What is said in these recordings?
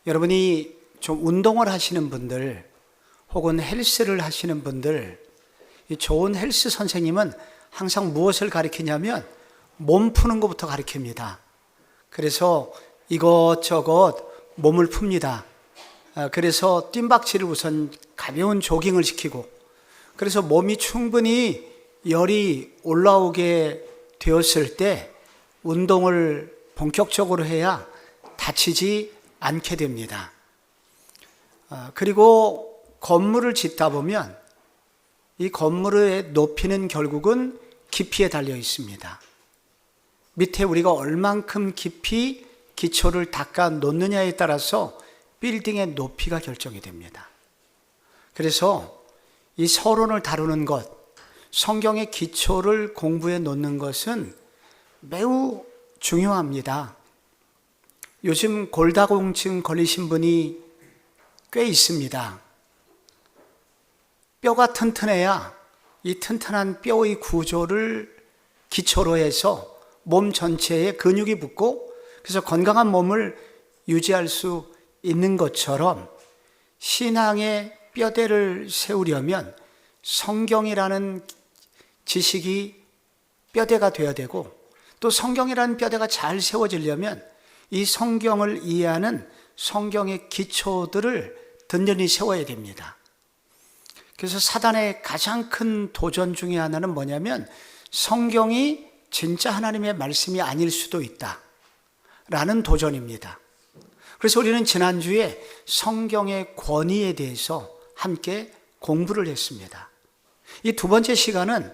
여러분이 좀 운동을 하시는 분들 혹은 헬스를 하시는 분들, 이 좋은 헬스 선생님은 항상 무엇을 가르치냐면 몸 푸는 것부터 가르칩니다. 그래서 이것저것 몸을 풉니다. 그래서 뜀박질을 우선 가벼운 조깅을 시키고, 그래서 몸이 충분히 열이 올라오게 되었을 때 운동을 본격적으로 해야 다치지 않게 됩니다. 그리고 건물을 짓다 보면 이 건물의 높이는 결국은 깊이에 달려 있습니다. 밑에 우리가 얼만큼 깊이 기초를 닦아 놓느냐에 따라서 빌딩의 높이가 결정이 됩니다. 그래서 이 서론을 다루는 것, 성경의 기초를 공부해 놓는 것은 매우 중요합니다. 요즘 골다공증 걸리신 분이 꽤 있습니다. 뼈가 튼튼해야 이 튼튼한 뼈의 구조를 기초로 해서 몸 전체에 근육이 붙고, 그래서 건강한 몸을 유지할 수 있는 것처럼 신앙의 뼈대를 세우려면 성경이라는 지식이 뼈대가 되어야 되고, 또 성경이라는 뼈대가 잘 세워지려면 이 성경을 이해하는 성경의 기초들을 든든히 세워야 됩니다. 그래서 사단의 가장 큰 도전 중에 하나는 뭐냐면 성경이 진짜 하나님의 말씀이 아닐 수도 있다 라는 도전입니다. 그래서 우리는 지난주에 성경의 권위에 대해서 함께 공부를 했습니다. 이 두 번째 시간은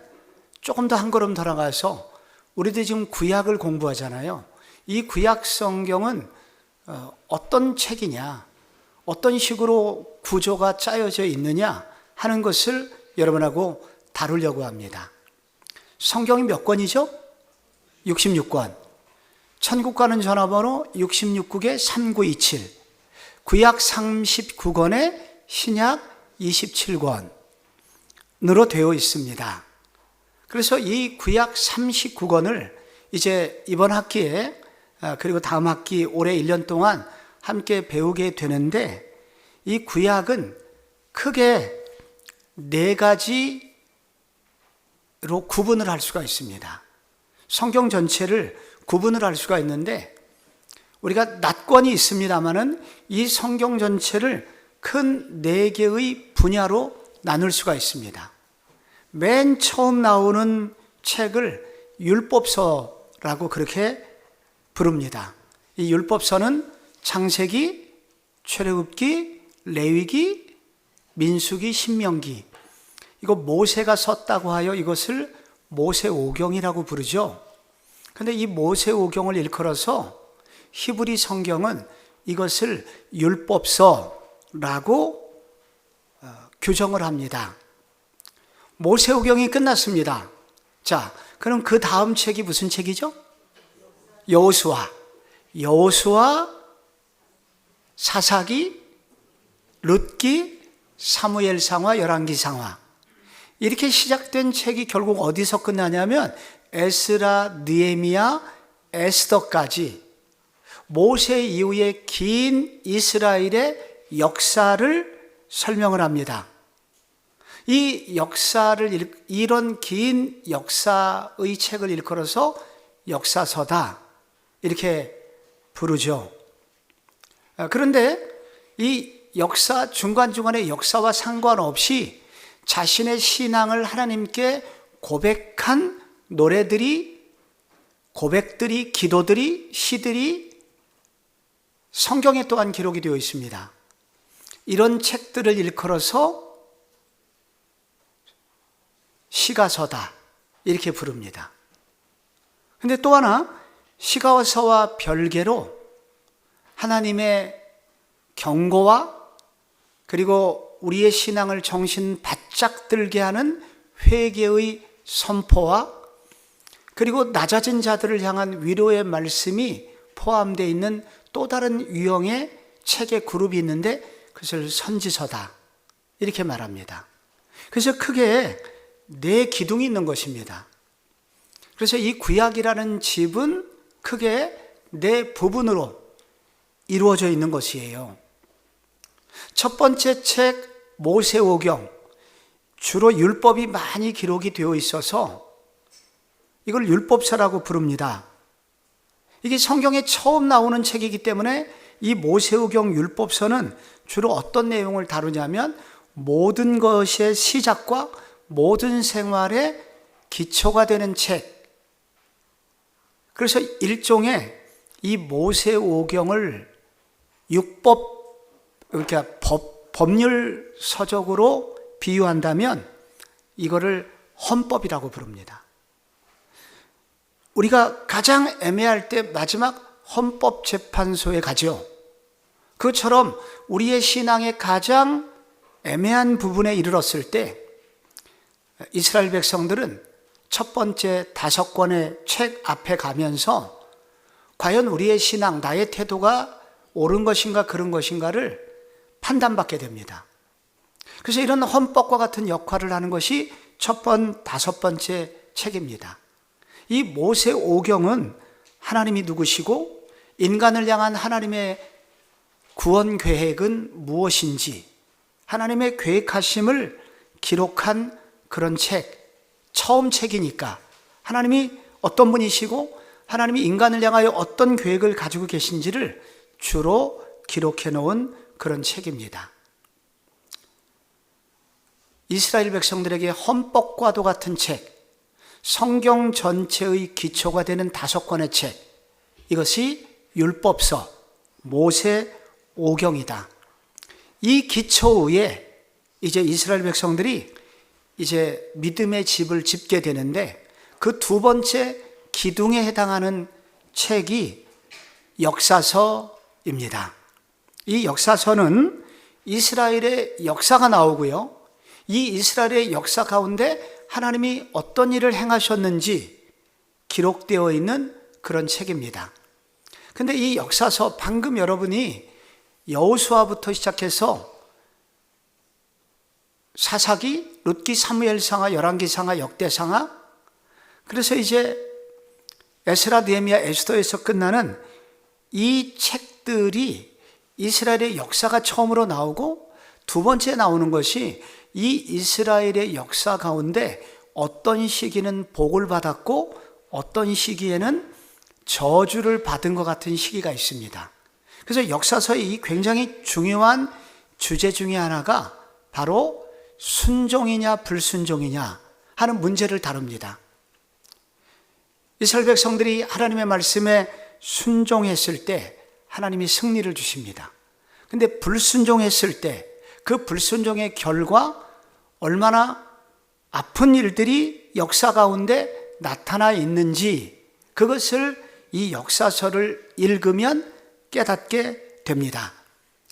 조금 더 한 걸음 더 나가서 우리들이 지금 구약을 공부하잖아요. 이 구약 성경은 어떤 책이냐, 어떤 식으로 구조가 짜여져 있느냐 하는 것을 여러분하고 다루려고 합니다. 성경이 몇 권이죠? 66권. 천국과는 전화번호 669개 3927. 구약 39권에 신약 27권으로 되어 있습니다. 그래서 이 구약 39권을 이제 이번 학기에 그리고 다음 학기 올해 1년 동안 함께 배우게 되는데, 이 구약은 크게 네 가지로 구분을 할 수가 있습니다. 성경 전체를 구분을 할 수가 있는데, 우리가 낫권이 있습니다만은 이 성경 전체를 큰 네 개의 분야로 나눌 수가 있습니다. 맨 처음 나오는 책을 율법서라고 그렇게 부릅니다. 이 율법서는 창세기, 출애굽기, 레위기, 민수기, 신명기, 이거 모세가 썼다고 하여 이것을 모세오경이라고 부르죠. 그런데 이 모세오경을 일컬어서 히브리 성경은 이것을 율법서라고 규정을 합니다. 모세오경이 끝났습니다. 자, 그럼 그 다음 책이 무슨 책이죠? 여호수아, 사사기, 룻기, 사무엘상하, 열왕기상하, 이렇게 시작된 책이 결국 어디서 끝나냐면 에스라, 느헤미야, 에스더까지 모세 이후의 긴 이스라엘의 역사를 설명을 합니다. 이 역사를, 이런 긴 역사의 책을 일컬어서 역사서다 이렇게 부르죠. 그런데 이 역사 중간중간에 역사와 상관없이 자신의 신앙을 하나님께 고백한 노래들이, 고백들이, 기도들이, 시들이 성경에 또한 기록이 되어 있습니다. 이런 책들을 일컬어서 시가서다 이렇게 부릅니다. 그런데 또 하나, 시가서와 별개로 하나님의 경고와 그리고 우리의 신앙을 정신 바짝 들게 하는 회개의 선포와 그리고 낮아진 자들을 향한 위로의 말씀이 포함되어 있는 또 다른 유형의 책의 그룹이 있는데 그것을 선지서다 이렇게 말합니다. 그래서 크게 네 기둥이 있는 것입니다. 그래서 이 구약이라는 집은 크게 네 부분으로 이루어져 있는 것이에요. 첫 번째 책 모세오경, 주로 율법이 많이 기록이 되어 있어서 이걸 율법서라고 부릅니다. 이게 성경에 처음 나오는 책이기 때문에 이 모세오경 율법서는 주로 어떤 내용을 다루냐면 모든 것의 시작과 모든 생활의 기초가 되는 책. 그래서 일종의 이 모세오경을 율법, 그러니까 법률 서적으로 비유한다면 이거를 헌법이라고 부릅니다. 우리가 가장 애매할 때 마지막 헌법재판소에 가죠. 그것처럼 우리의 신앙의 가장 애매한 부분에 이르렀을 때 이스라엘 백성들은 첫 번째 5권의 책 앞에 가면서 과연 우리의 신앙, 나의 태도가 옳은 것인가 그런 것인가를 판단받게 됩니다. 그래서 이런 헌법과 같은 역할을 하는 것이 5번째 책입니다. 이 모세오경은 하나님이 누구시고 인간을 향한 하나님의 구원 계획은 무엇인지 하나님의 계획하심을 기록한 그런 책, 처음 책이니까 하나님이 어떤 분이시고 하나님이 인간을 향하여 어떤 계획을 가지고 계신지를 주로 기록해 놓은 그런 책입니다. 이스라엘 백성들에게 헌법과도 같은 책, 성경 전체의 기초가 되는 5권의 책, 이것이 율법서, 모세오경이다. 이 기초 위에 이제 이스라엘 백성들이 이제 믿음의 집을 짓게 되는데 그 2번째 기둥에 해당하는 책이 역사서입니다. 이 역사서는 이스라엘의 역사가 나오고요. 이 이스라엘의 역사 가운데 하나님이 어떤 일을 행하셨는지 기록되어 있는 그런 책입니다. 근데 이 역사서 방금 여러분이 여호수아부터 시작해서 사사기, 룻기, 사무엘상하, 열왕기상하, 역대상하, 그래서 이제 에스라, 느헤미야, 에스더에서 끝나는 이 책들이 이스라엘의 역사가 처음으로 나오고 2번째 나오는 것이 이 이스라엘의 역사 가운데 어떤 시기는 복을 받았고 어떤 시기에는 저주를 받은 것 같은 시기가 있습니다. 그래서 역사서의 이 굉장히 중요한 주제 중에 하나가 바로 순종이냐 불순종이냐 하는 문제를 다룹니다. 이스라엘 백성들이 하나님의 말씀에 순종했을 때 하나님이 승리를 주십니다. 근데 불순종했을 때 그 불순종의 결과 얼마나 아픈 일들이 역사 가운데 나타나 있는지 그것을 이 역사서를 읽으면 깨닫게 됩니다.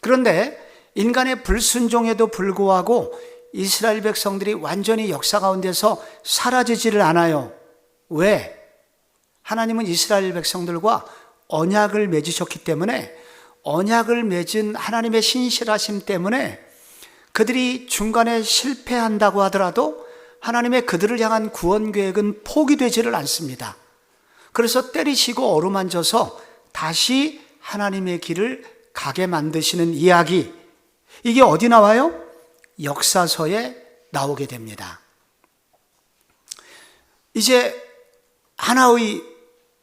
그런데 인간의 불순종에도 불구하고 이스라엘 백성들이 완전히 역사 가운데서 사라지지를 않아요. 왜? 하나님은 이스라엘 백성들과 언약을 맺으셨기 때문에 언약을 맺은 하나님의 신실하심 때문에 그들이 중간에 실패한다고 하더라도 하나님의 그들을 향한 구원 계획은 포기되지를 않습니다. 그래서 때리시고 어루만져서 다시 하나님의 길을 가게 만드시는 이야기, 이게 어디 나와요? 역사서에 나오게 됩니다. 이제 하나의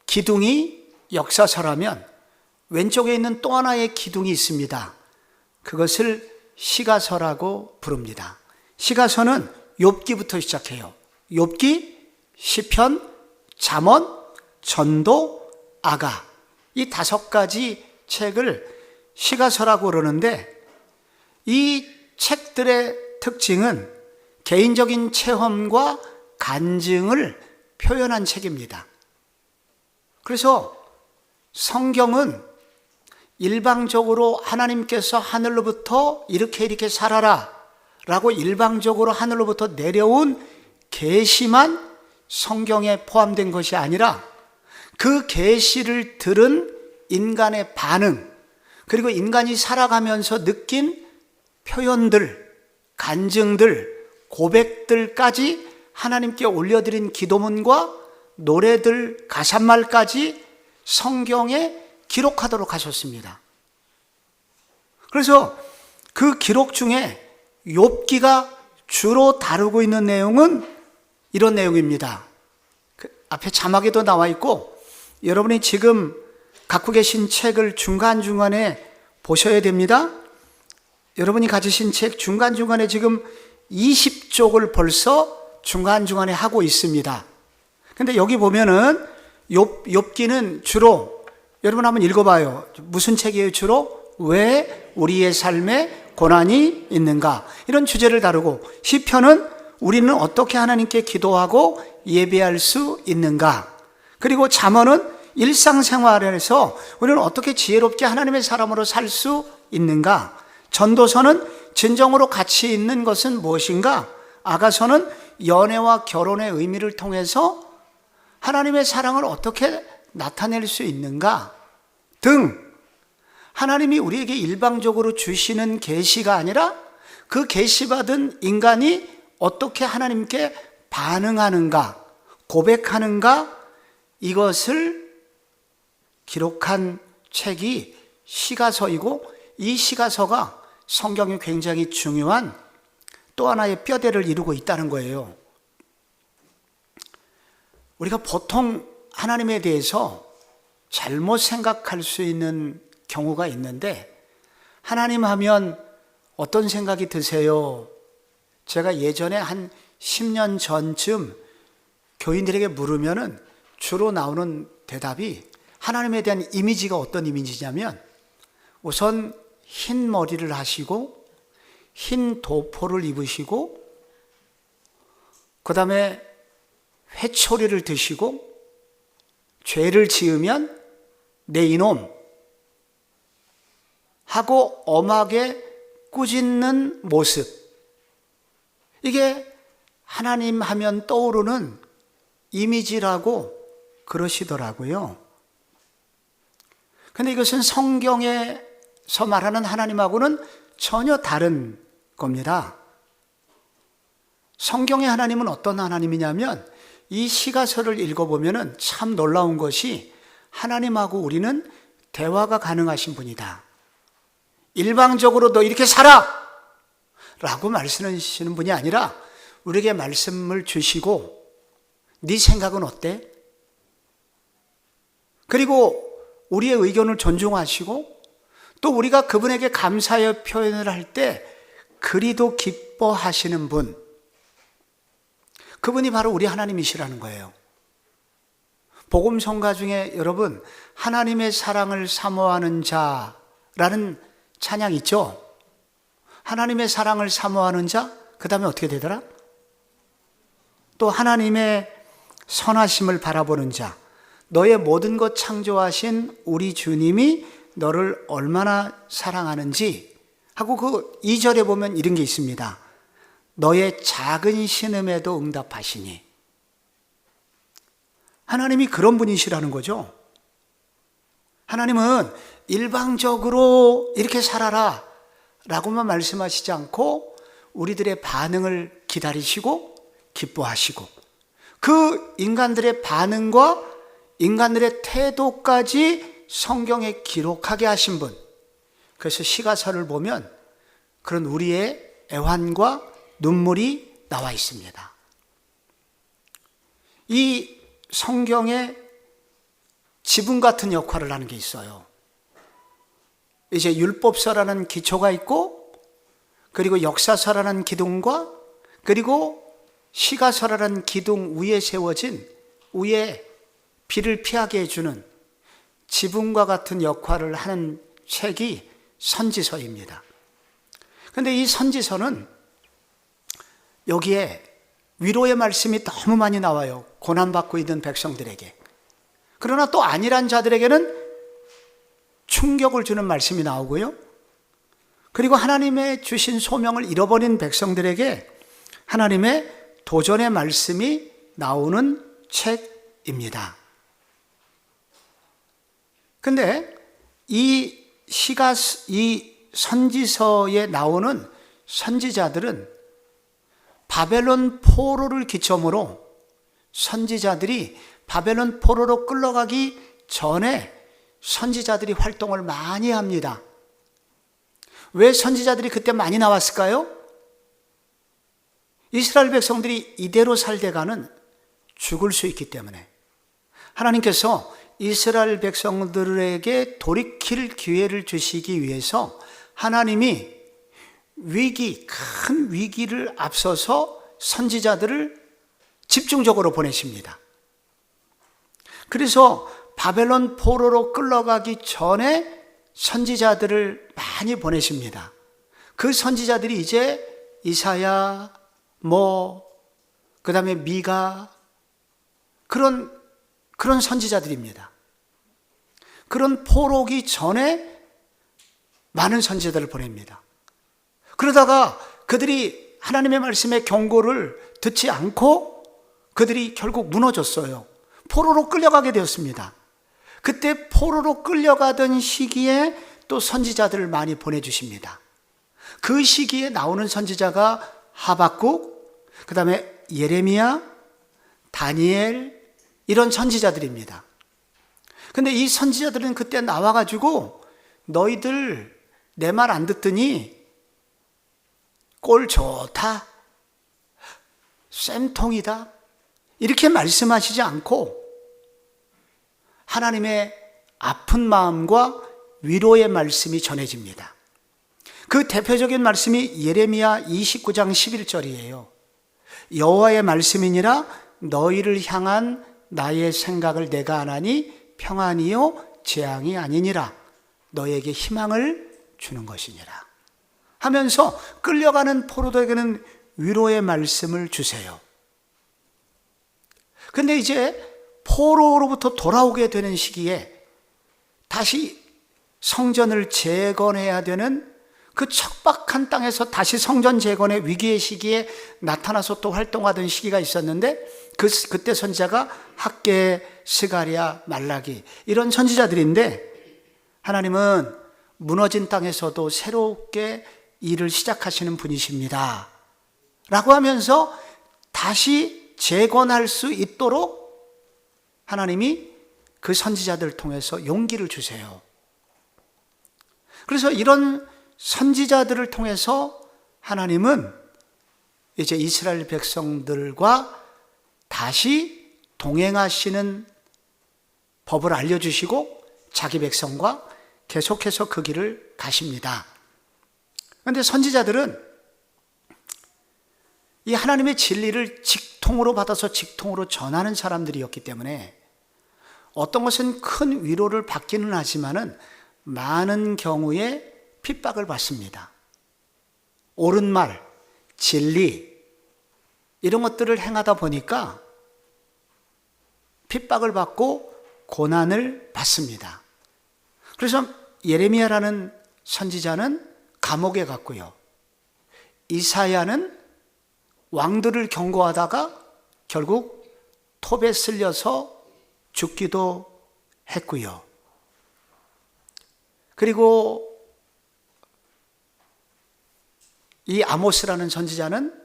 기둥이 역사서라면 왼쪽에 있는 또 하나의 기둥이 있습니다. 그것을 시가서라고 부릅니다. 시가서는 욥기부터 시작해요. 욥기, 시편, 잠언, 전도, 아가, 이 5가지 책을 시가서라고 그러는데 이 책들의 특징은 개인적인 체험과 간증을 표현한 책입니다. 그래서 성경은 일방적으로 하나님께서 하늘로부터 이렇게 살아라 라고 일방적으로 하늘로부터 내려온 계시만 성경에 포함된 것이 아니라 그 계시를 들은 인간의 반응, 그리고 인간이 살아가면서 느낀 표현들, 간증들, 고백들까지 하나님께 올려드린 기도문과 노래들, 가사말까지 성경에 기록하도록 하셨습니다. 그래서 그 기록 중에 욥기가 주로 다루고 있는 내용은 이런 내용입니다. 그 앞에 자막에도 나와 있고 여러분이 지금 갖고 계신 책을 중간중간에 보셔야 됩니다. 여러분이 가지신 책 중간중간에 지금 20쪽을 벌써 중간중간에 하고 있습니다. 근데 여기 보면은 욥기는 주로 여러분 한번 읽어봐요. 무슨 책이에요? 주로 왜 우리의 삶에 고난이 있는가? 이런 주제를 다루고, 시편은 우리는 어떻게 하나님께 기도하고 예배할 수 있는가? 그리고 잠언은 일상생활에서 우리는 어떻게 지혜롭게 하나님의 사람으로 살 수 있는가? 전도서는 진정으로 가치 있는 것은 무엇인가? 아가서는 연애와 결혼의 의미를 통해서 하나님의 사랑을 어떻게 나타낼 수 있는가? 등 하나님이 우리에게 일방적으로 주시는 계시가 아니라 그 계시받은 인간이 어떻게 하나님께 반응하는가, 고백하는가, 이것을 기록한 책이 시가서이고, 이 시가서가 성경에 굉장히 중요한 또 하나의 뼈대를 이루고 있다는 거예요. 우리가 보통 하나님에 대해서 잘못 생각할 수 있는 경우가 있는데, 하나님 하면 어떤 생각이 드세요? 제가 예전에 한 10년 전쯤 교인들에게 물으면은 주로 나오는 대답이, 하나님에 대한 이미지가 어떤 이미지냐면, 우선 흰 머리를 하시고 흰 도포를 입으시고 그 다음에 회초리를 드시고 죄를 지으면 내 이놈 하고 엄하게 꾸짖는 모습, 이게 하나님 하면 떠오르는 이미지라고 그러시더라고요. 근데 이것은 성경에서 말하는 하나님하고는 전혀 다른 겁니다. 성경의 하나님은 어떤 하나님이냐면, 이 시가서를 읽어보면 참 놀라운 것이, 하나님하고 우리는 대화가 가능하신 분이다. 일방적으로 너 이렇게 살아! 라고 말씀하시는 분이 아니라 우리에게 말씀을 주시고, 네 생각은 어때? 그리고 우리의 의견을 존중하시고, 또 우리가 그분에게 감사의 표현을 할 때 그리도 기뻐하시는 분, 그분이 바로 우리 하나님이시라는 거예요. 복음 성가 중에 여러분, 하나님의 사랑을 사모하는 자라는 찬양 있죠? 하나님의 사랑을 사모하는 자, 그 다음에 어떻게 되더라? 또 하나님의 선하심을 바라보는 자, 너의 모든 것 창조하신 우리 주님이 너를 얼마나 사랑하는지 하고, 그 2절에 보면 이런 게 있습니다. 너의 작은 신음에도 응답하시니. 하나님이 그런 분이시라는 거죠. 하나님은 일방적으로 이렇게 살아라 라고만 말씀하시지 않고 우리들의 반응을 기다리시고 기뻐하시고, 그 인간들의 반응과 인간들의 태도까지 성경에 기록하게 하신 분. 그래서 시가서를 보면 그런 우리의 애환과 눈물이 나와 있습니다. 이 성경에 지붕 같은 역할을 하는 게 있어요. 이제 율법서라는 기초가 있고, 그리고 역사서라는 기둥과, 그리고 시가서라는 기둥 위에 세워진, 위에 비를 피하게 해주는 지붕과 같은 역할을 하는 책이 선지서입니다. 그런데 이 선지서는 여기에 위로의 말씀이 너무 많이 나와요. 고난받고 있는 백성들에게. 그러나 또 안일한 자들에게는 충격을 주는 말씀이 나오고요. 그리고 하나님의 주신 소명을 잃어버린 백성들에게 하나님의 도전의 말씀이 나오는 책입니다. 근데 이 선지서에 나오는 선지자들은 바벨론 포로를 기점으로, 선지자들이 바벨론 포로로 끌려가기 전에 선지자들이 활동을 많이 합니다. 왜 선지자들이 그때 많이 나왔을까요? 이스라엘 백성들이 이대로 살다가는 죽을 수 있기 때문에 하나님께서 이스라엘 백성들에게 돌이킬 기회를 주시기 위해서 하나님이 큰 위기를 앞서서 선지자들을 집중적으로 보내십니다. 그래서 바벨론 포로로 끌려가기 전에 선지자들을 많이 보내십니다. 그 선지자들이 이제 이사야, 그 다음에 미가, 그런 선지자들입니다. 그런 포로기 전에 많은 선지자들을 보냅니다. 그러다가 그들이 하나님의 말씀의 경고를 듣지 않고 그들이 결국 무너졌어요. 포로로 끌려가게 되었습니다. 그때 포로로 끌려가던 시기에 또 선지자들을 많이 보내주십니다. 그 시기에 나오는 선지자가 하박국, 그 다음에 예레미야, 다니엘, 이런 선지자들입니다. 근데 이 선지자들은 그때 나와가지고 너희들 내 말 안 듣더니 꼴 좋다, 쌤통이다, 이렇게 말씀하시지 않고 하나님의 아픈 마음과 위로의 말씀이 전해집니다. 그 대표적인 말씀이 예레미야 29장 11절이에요. 여호와의 말씀이니라 너희를 향한 나의 생각을 내가 아나니 평안이요 재앙이 아니니라 너에게 희망을 주는 것이니라 하면서 끌려가는 포로들에게는 위로의 말씀을 주세요. 근데 이제 포로로부터 돌아오게 되는 시기에 다시 성전을 재건해야 되는 그 척박한 땅에서 다시 성전 재건의 위기의 시기에 나타나서 또 활동하던 시기가 있었는데 그때 선지자가 학개, 스가랴, 말라기 이런 선지자들인데 하나님은 무너진 땅에서도 새롭게 일을 시작하시는 분이십니다 라고 하면서 다시 재건할 수 있도록 하나님이 그 선지자들을 통해서 용기를 주세요. 그래서 이런 선지자들을 통해서 하나님은 이제 이스라엘 백성들과 다시 동행하시는 법을 알려주시고 자기 백성과 계속해서 그 길을 가십니다. 그런데 선지자들은 이 하나님의 진리를 직통으로 받아서 직통으로 전하는 사람들이었기 때문에 어떤 것은 큰 위로를 받기는 하지만은 많은 경우에 핍박을 받습니다. 옳은 말, 진리 이런 것들을 행하다 보니까 핍박을 받고 고난을 받습니다. 그래서 예레미야라는 선지자는 감옥에 갔고요. 이사야는 왕들을 경고하다가 결국 톱에 쓸려서 죽기도 했고요. 그리고 이 아모스라는 선지자는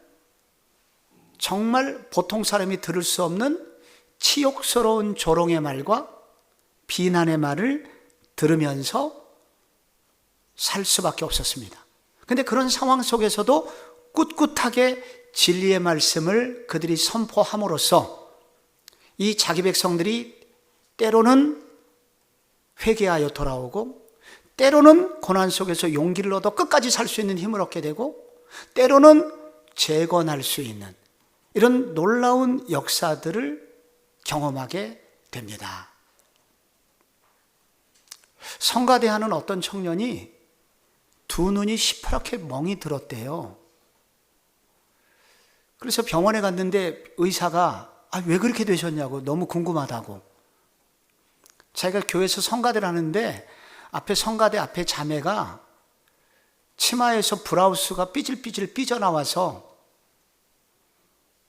정말 보통 사람이 들을 수 없는 치욕스러운 조롱의 말과 비난의 말을 들으면서 살 수밖에 없었습니다. 그런데 그런 상황 속에서도 꿋꿋하게 진리의 말씀을 그들이 선포함으로써 이 자기 백성들이 때로는 회개하여 돌아오고 때로는 고난 속에서 용기를 얻어 끝까지 살 수 있는 힘을 얻게 되고 때로는 재건할 수 있는 이런 놀라운 역사들을 경험하게 됩니다. 성가대하는 어떤 청년이 두 눈이 시퍼렇게 멍이 들었대요. 그래서 병원에 갔는데 의사가 왜 그렇게 되셨냐고 너무 궁금하다고. 자기가 교회에서 성가대를 하는데 성가대 앞에 자매가 치마에서 브라우스가 삐질삐질 삐져나와서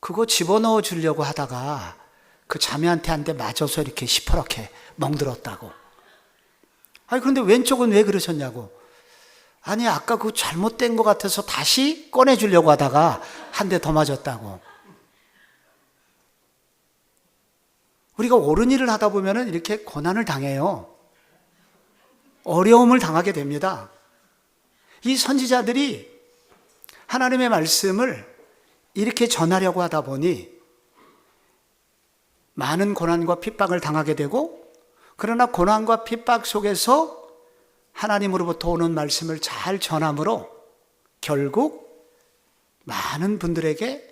그거 집어넣어 주려고 하다가 그 자매한테 한 대 맞아서 이렇게 시퍼렇게 멍들었다고. 그런데 왼쪽은 왜 그러셨냐고. 아까 그거 잘못된 것 같아서 다시 꺼내주려고 하다가 한 대 더 맞았다고. 우리가 옳은 일을 하다 보면 이렇게 고난을 당해요. 어려움을 당하게 됩니다. 이 선지자들이 하나님의 말씀을 이렇게 전하려고 하다 보니 많은 고난과 핍박을 당하게 되고, 그러나 고난과 핍박 속에서 하나님으로부터 오는 말씀을 잘 전함으로 결국 많은 분들에게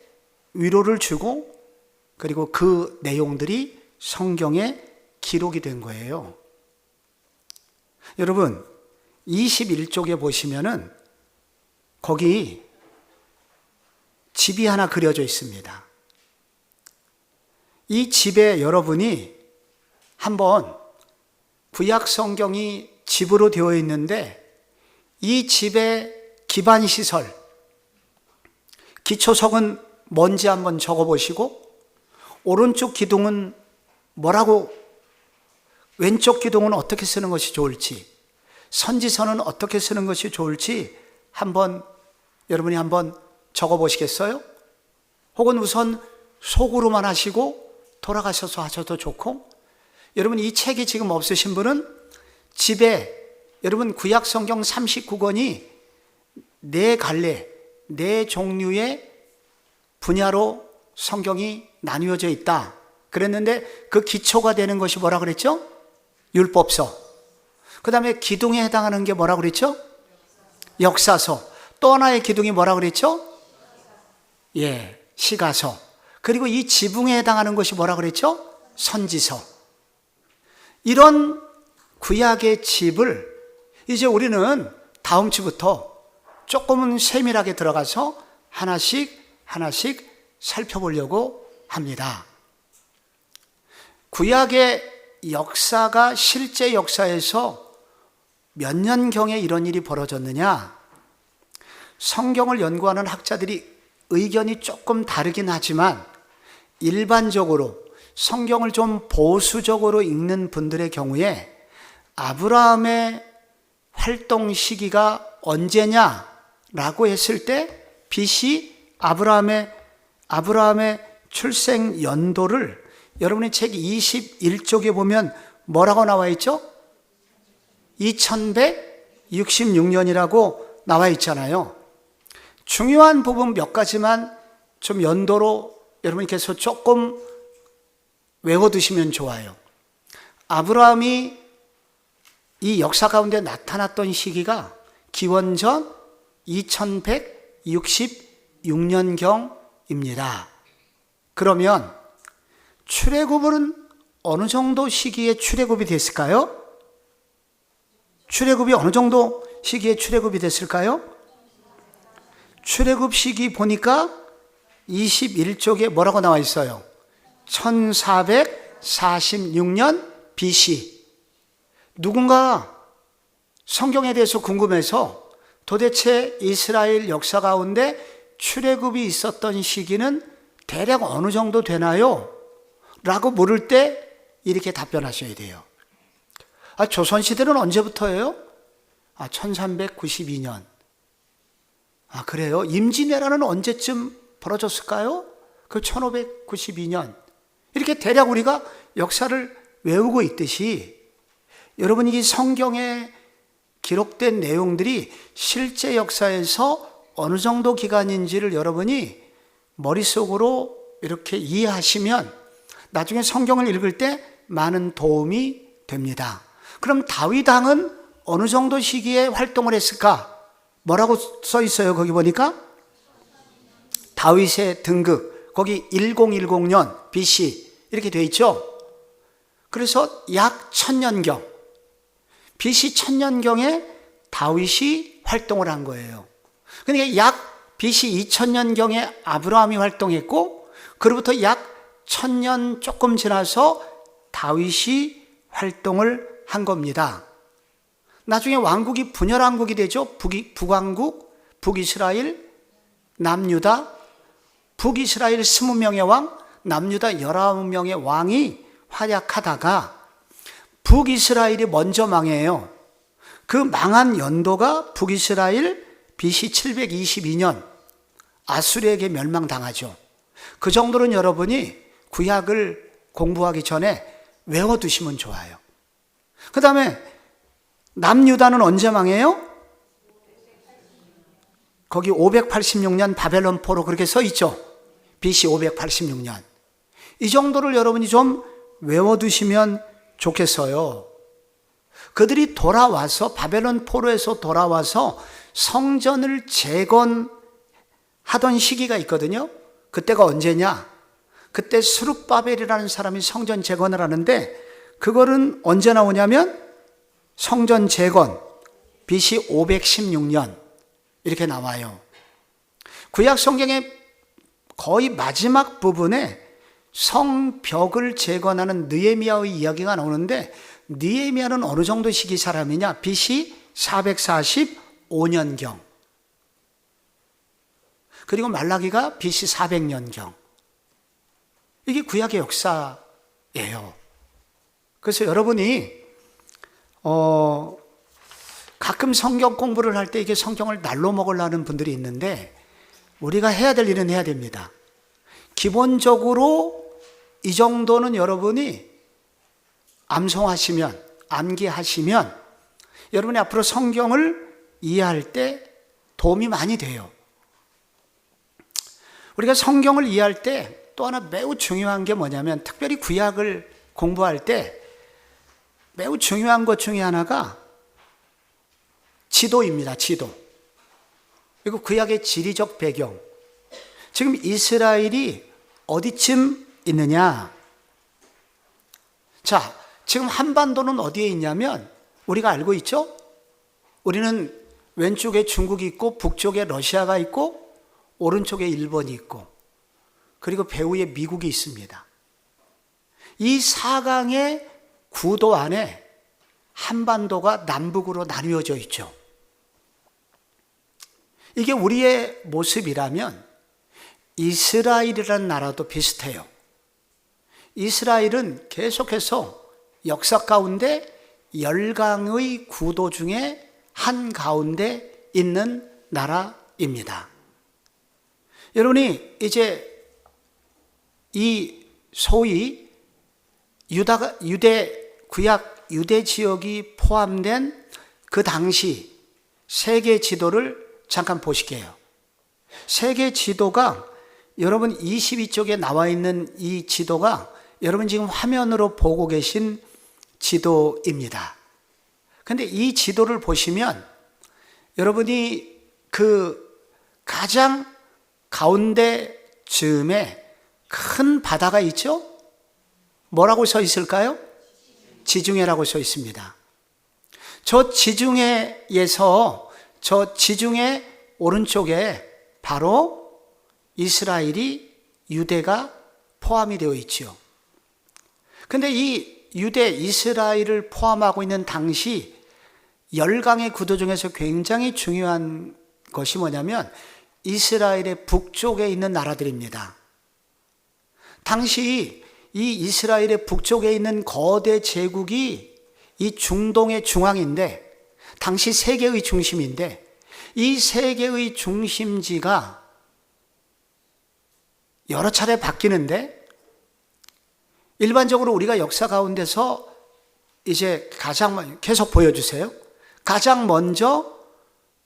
위로를 주고, 그리고 그 내용들이 성경에 기록이 된 거예요. 여러분, 21쪽에 보시면은 거기 집이 하나 그려져 있습니다. 이 집에 여러분이 한번 구약 성경이 집으로 되어 있는데, 이 집의 기반 시설, 기초석은 뭔지 한번 적어 보시고, 오른쪽 기둥은 뭐라고, 왼쪽 기둥은 어떻게 쓰는 것이 좋을지, 선지서는 어떻게 쓰는 것이 좋을지 여러분이 한번 적어 보시겠어요? 혹은 우선 속으로만 하시고 돌아가셔서 하셔도 좋고, 여러분 이 책이 지금 없으신 분은 집에 여러분 구약 성경 39권이 네 갈래, 네 종류의 분야로 성경이 나뉘어져 있다 그랬는데, 그 기초가 되는 것이 뭐라 그랬죠? 율법서. 그 다음에 기둥에 해당하는 게 뭐라 그랬죠? 역사서. 또 하나의 기둥이 뭐라 그랬죠? 시가서. 그리고 이 지붕에 해당하는 것이 뭐라 그랬죠? 선지서. 이런 구약의 집을 이제 우리는 다음 주부터 조금은 세밀하게 들어가서 하나씩 살펴보려고 합니다. 구약의 역사가 실제 역사에서 몇 년경에 이런 일이 벌어졌느냐? 성경을 연구하는 학자들이 의견이 조금 다르긴 하지만 일반적으로 성경을 좀 보수적으로 읽는 분들의 경우에 아브라함의 활동 시기가 언제냐라고 했을 때 BC 아브라함의 출생 연도를 여러분이 책 21쪽에 보면 뭐라고 나와 있죠? 2166년이라고 나와 있잖아요. 중요한 부분 몇 가지만 좀 연도로 여러분께서 조금 외워두시면 좋아요. 아브라함이 이 역사 가운데 나타났던 시기가 기원전 2166년경입니다. 그러면 출애굽은 어느 정도 시기에 출애굽이 됐을까요? 출애굽이 어느 정도 시기에 출애굽이 됐을까요? 출애굽 시기 보니까 21쪽에 뭐라고 나와 있어요? 1446년 BC. 누군가 성경에 대해서 궁금해서 도대체 이스라엘 역사 가운데 출애굽이 있었던 시기는 대략 어느 정도 되나요? 라고 물을 때 이렇게 답변하셔야 돼요. 조선시대는 언제부터예요? 1392년. 그래요? 임진왜란은 언제쯤 벌어졌을까요? 그 1592년. 이렇게 대략 우리가 역사를 외우고 있듯이 여러분 이 성경에 기록된 내용들이 실제 역사에서 어느 정도 기간인지를 여러분이 머릿속으로 이렇게 이해하시면 나중에 성경을 읽을 때 많은 도움이 됩니다. 그럼 다윗 왕은 어느 정도 시기에 활동을 했을까? 뭐라고 써 있어요? 거기 보니까 다윗의 등극, 거기 1010년 BC 이렇게 돼 있죠. 그래서 약 1000년경, BC 1000년경에 다윗이 활동을 한 거예요. 그러니까 약 BC 2000년경에 아브라함이 활동했고, 그로부터 약 1000년 조금 지나서 다윗이 활동을 한 겁니다. 나중에 왕국이 분열왕국이 되죠. 북왕국, 북이스라엘, 남유다, 북이스라엘 20명의 왕, 남유다 19명의 왕이 활약하다가 북이스라엘이 먼저 망해요. 그 망한 연도가 북이스라엘 BC 722년 아수르에게 멸망당하죠. 그 정도는 여러분이 구약을 공부하기 전에 외워두시면 좋아요. 그 다음에 남유다는 언제 망해요? 거기 586년 바벨론 포로 그렇게 써 있죠. BC 586년. 이 정도를 여러분이 좀 외워두시면 좋겠어요. 그들이 돌아와서 바벨론 포로에서 돌아와서 성전을 재건하던 시기가 있거든요. 그때가 언제냐? 그때 스룹바벨이라는 사람이 성전 재건을 하는데 그거는 언제 나오냐면 성전 재건 BC 516년 이렇게 나와요. 구약 성경의 거의 마지막 부분에 성벽을 재건하는 느헤미야의 이야기가 나오는데 느헤미야는 어느 정도 시기 사람이냐? BC 445년경. 그리고 말라기가 BC 400년경. 이게 구약의 역사예요. 그래서 여러분이 가끔 성경 공부를 할 때 이게 성경을 날로 먹으려는 분들이 있는데 우리가 해야 될 일은 해야 됩니다. 기본적으로 이 정도는 여러분이 암송하시면, 암기하시면 여러분이 앞으로 성경을 이해할 때 도움이 많이 돼요. 우리가 성경을 이해할 때 또 하나 매우 중요한 게 뭐냐면 특별히 구약을 공부할 때 매우 중요한 것 중에 하나가 지도입니다. 지도. 그리고 구약의 지리적 배경. 지금 이스라엘이 어디쯤 있느냐? 자, 지금 한반도는 어디에 있냐면 우리가 알고 있죠? 우리는 왼쪽에 중국이 있고 북쪽에 러시아가 있고 오른쪽에 일본이 있고 그리고 배후에 미국이 있습니다. 이 4강의 구도 안에 한반도가 남북으로 나뉘어져 있죠. 이게 우리의 모습이라면 이스라엘이라는 나라도 비슷해요. 이스라엘은 계속해서 역사 가운데 열강의 구도 중에 한 가운데 있는 나라입니다. 여러분이 이제 이 소위 구약 유대 지역이 포함된 그 당시 세계 지도를 잠깐 보실게요. 세계 지도가 여러분 22쪽에 나와 있는 이 지도가 여러분 지금 화면으로 보고 계신 지도입니다. 근데 이 지도를 보시면 여러분이 그 가장 가운데 즈음에 큰 바다가 있죠? 뭐라고 써 있을까요? 지중해라고 써 있습니다. 저 지중해에서 저 지중해 오른쪽에 바로 이스라엘이 유대가 포함이 되어 있죠. 근데 이 유대 이스라엘을 포함하고 있는 당시 열강의 구도 중에서 굉장히 중요한 것이 뭐냐면 이스라엘의 북쪽에 있는 나라들입니다. 당시 이 이스라엘의 북쪽에 있는 거대 제국이 이 중동의 중앙인데 당시 세계의 중심인데 이 세계의 중심지가 여러 차례 바뀌는데 일반적으로 우리가 역사 가운데서 이제 계속 보여주세요. 가장 먼저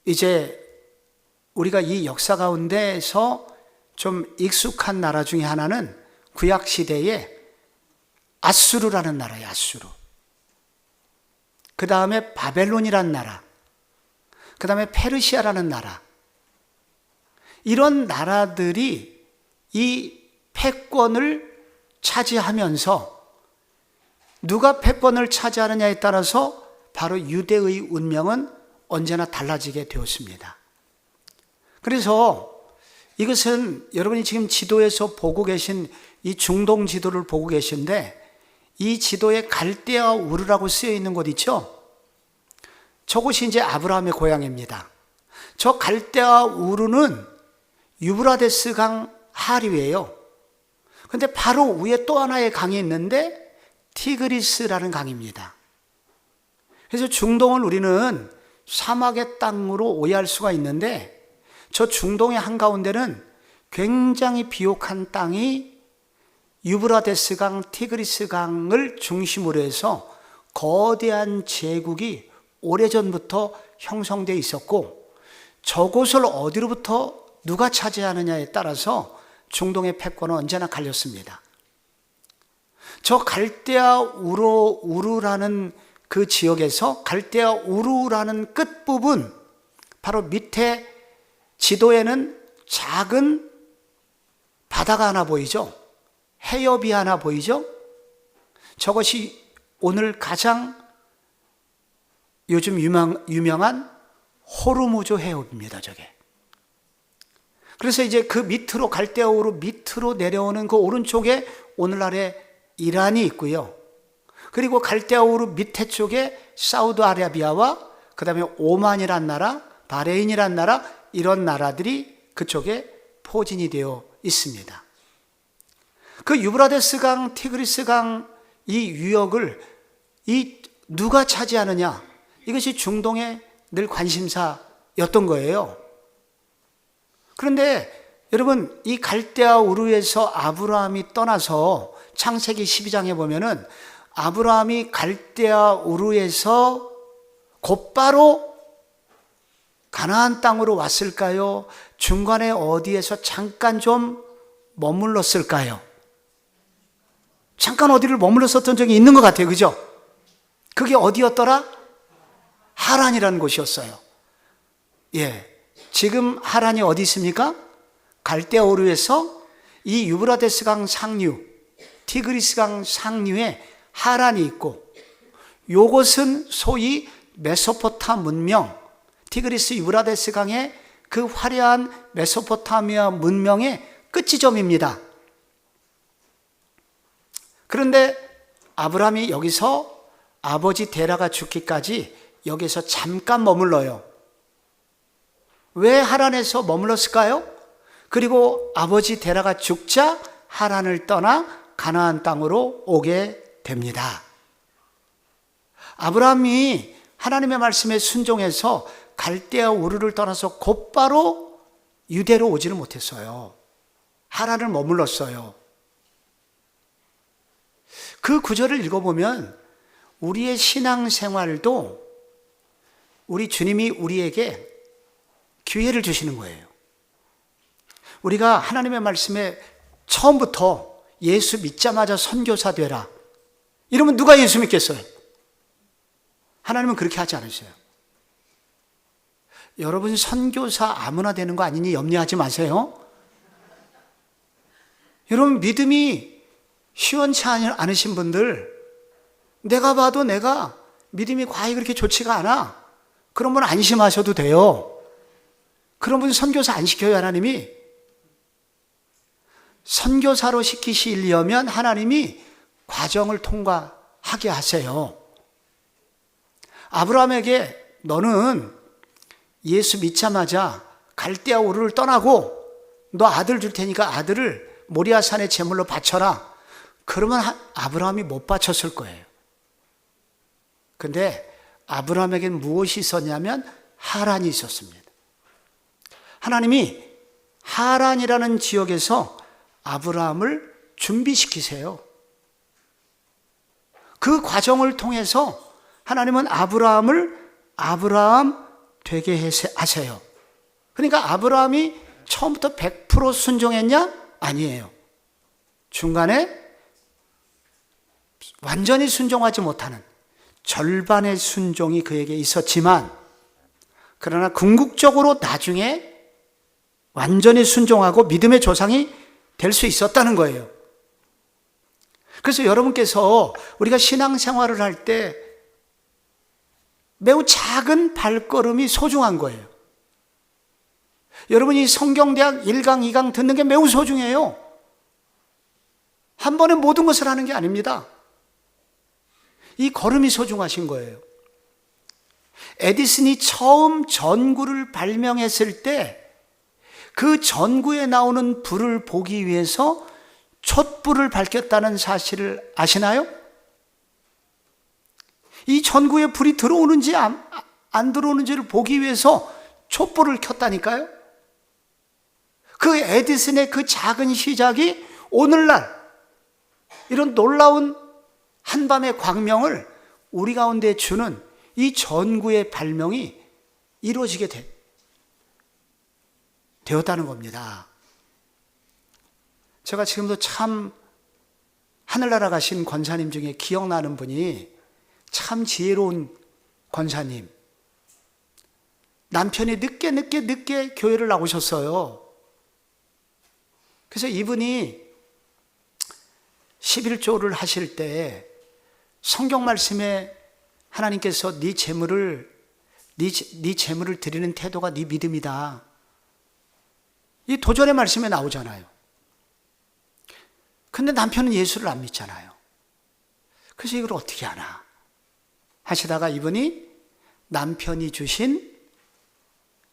이제 우리가 이 역사 가운데서 좀 익숙한 나라 중에 하나는 구약 시대에 아수르라는 나라예요. 아수르. 그 다음에 바벨론이라는 나라. 그 다음에 페르시아라는 나라. 이런 나라들이 이 패권을 차지하면서 누가 패권을 차지하느냐에 따라서 바로 유대의 운명은 언제나 달라지게 되었습니다. 그래서 이것은 여러분이 지금 지도에서 보고 계신 이 중동 지도를 보고 계신데 이 지도에 갈대아 우르라고 쓰여 있는 곳 있죠? 저곳이 이제 아브라함의 고향입니다. 저 갈대아 우르는 유브라데스 강 하류예요. 근데 바로 위에 또 하나의 강이 있는데 티그리스라는 강입니다. 그래서 중동을 우리는 사막의 땅으로 오해할 수가 있는데 저 중동의 한가운데는 굉장히 비옥한 땅이 유브라데스 강, 티그리스 강을 중심으로 해서 거대한 제국이 오래전부터 형성되어 있었고 저곳을 어디로부터 누가 차지하느냐에 따라서 중동의 패권은 언제나 갈렸습니다. 저 갈대아 우르라는 그 지역에서 갈대아 우르라는 끝부분, 바로 밑에 지도에는 작은 바다가 하나 보이죠? 해협이 하나 보이죠? 저것이 오늘 가장 요즘 유명한 호르무즈 해협입니다, 저게. 그래서 이제 그 밑으로, 갈대아 우르 밑으로 내려오는 그 오른쪽에 오늘날의 이란이 있고요. 그리고 갈대아 우르 밑에 쪽에 사우디아라비아와 그 다음에 오만이란 나라, 바레인이란 나라, 이런 나라들이 그쪽에 포진이 되어 있습니다. 그 유브라데스 강, 티그리스 강 이 유역을 누가 차지하느냐, 이것이 중동의 늘 관심사였던 거예요. 그런데 여러분, 이 갈대아 우르에서 아브라함이 떠나서 창세기 12장에 보면은 아브라함이 갈대아 우르에서 곧바로 가나안 땅으로 왔을까요? 중간에 어디에서 잠깐 좀 머물렀을까요? 잠깐 어디를 머물렀었던 적이 있는 것 같아요. 그죠? 그게 어디였더라? 하란이라는 곳이었어요. 예. 지금 하란이 어디 있습니까? 갈대아 우르에서 이 유브라데스 강 상류, 티그리스 강 상류에 하란이 있고, 요것은 소위 메소포타 문명, 티그리스 유브라데스 강의 그 화려한 메소포타미아 문명의 끝지점입니다. 그런데 아브라함이 여기서 아버지 데라가 죽기까지 여기서 잠깐 머물러요. 왜 하란에서 머물렀을까요? 그리고 아버지 데라가 죽자 하란을 떠나 가나안 땅으로 오게 됩니다. 아브라함이 하나님의 말씀에 순종해서 갈대아 우르를 떠나서 곧바로 유대로 오지를 못했어요. 하란을 머물렀어요. 그 구절을 읽어보면 우리의 신앙생활도 우리 주님이 우리에게 기회를 주시는 거예요. 우리가 하나님의 말씀에 처음부터 예수 믿자마자 선교사 되라, 이러면 누가 예수 믿겠어요? 하나님은 그렇게 하지 않으세요. 여러분, 선교사 아무나 되는 거 아니니 염려하지 마세요. 여러분, 믿음이 시원치 않으신 분들, 내가 봐도 내가 믿음이 과히 그렇게 좋지가 않아, 그런 분 안심하셔도 돼요. 그런 분 선교사 안 시켜요. 하나님이 선교사로 시키시려면 하나님이 과정을 통과하게 하세요. 아브라함에게 너는 예수 믿자마자 갈대아 우르를 떠나고 너 아들 줄 테니까 아들을 모리아산의 제물로 바쳐라, 그러면 아브라함이 못 바쳤을 거예요. 근데 아브라함에게는 무엇이 있었냐면 하란이 있었습니다. 하나님이 하란이라는 지역에서 아브라함을 준비시키세요. 그 과정을 통해서 하나님은 아브라함을 아브라함 되게 하세요. 그러니까 아브라함이 처음부터 100% 순종했냐? 아니에요. 중간에 완전히 순종하지 못하는 절반의 순종이 그에게 있었지만, 그러나 궁극적으로 나중에 완전히 순종하고 믿음의 조상이 될 수 있었다는 거예요. 그래서 여러분께서 우리가 신앙생활을 할 때 매우 작은 발걸음이 소중한 거예요. 여러분이 성경대학 1강, 2강 듣는 게 매우 소중해요. 한 번에 모든 것을 하는 게 아닙니다. 이 걸음이 소중하신 거예요. 에디슨이 처음 전구를 발명했을 때 그 전구에 나오는 불을 보기 위해서 촛불을 밝혔다는 사실을 아시나요? 이 전구에 불이 들어오는지 안 들어오는지를 보기 위해서 촛불을 켰다니까요. 그 에디슨의 그 작은 시작이 오늘날 이런 놀라운 한밤의 광명을 우리 가운데 주는 이 전구의 발명이 이루어지게 돼. 되었다는 겁니다. 제가 지금도 참 하늘나라 가신 권사님 중에 기억나는 분이 참 지혜로운 권사님. 남편이 늦게 교회를 나오셨어요. 그래서 이분이 11조를 하실 때 성경 말씀에 하나님께서 네 재물을 드리는 태도가 네 믿음이다. 이 도전의 말씀에 나오잖아요. 근데 남편은 예수를 안 믿잖아요. 그래서 이걸 어떻게 하나 하시다가 이분이 남편이 주신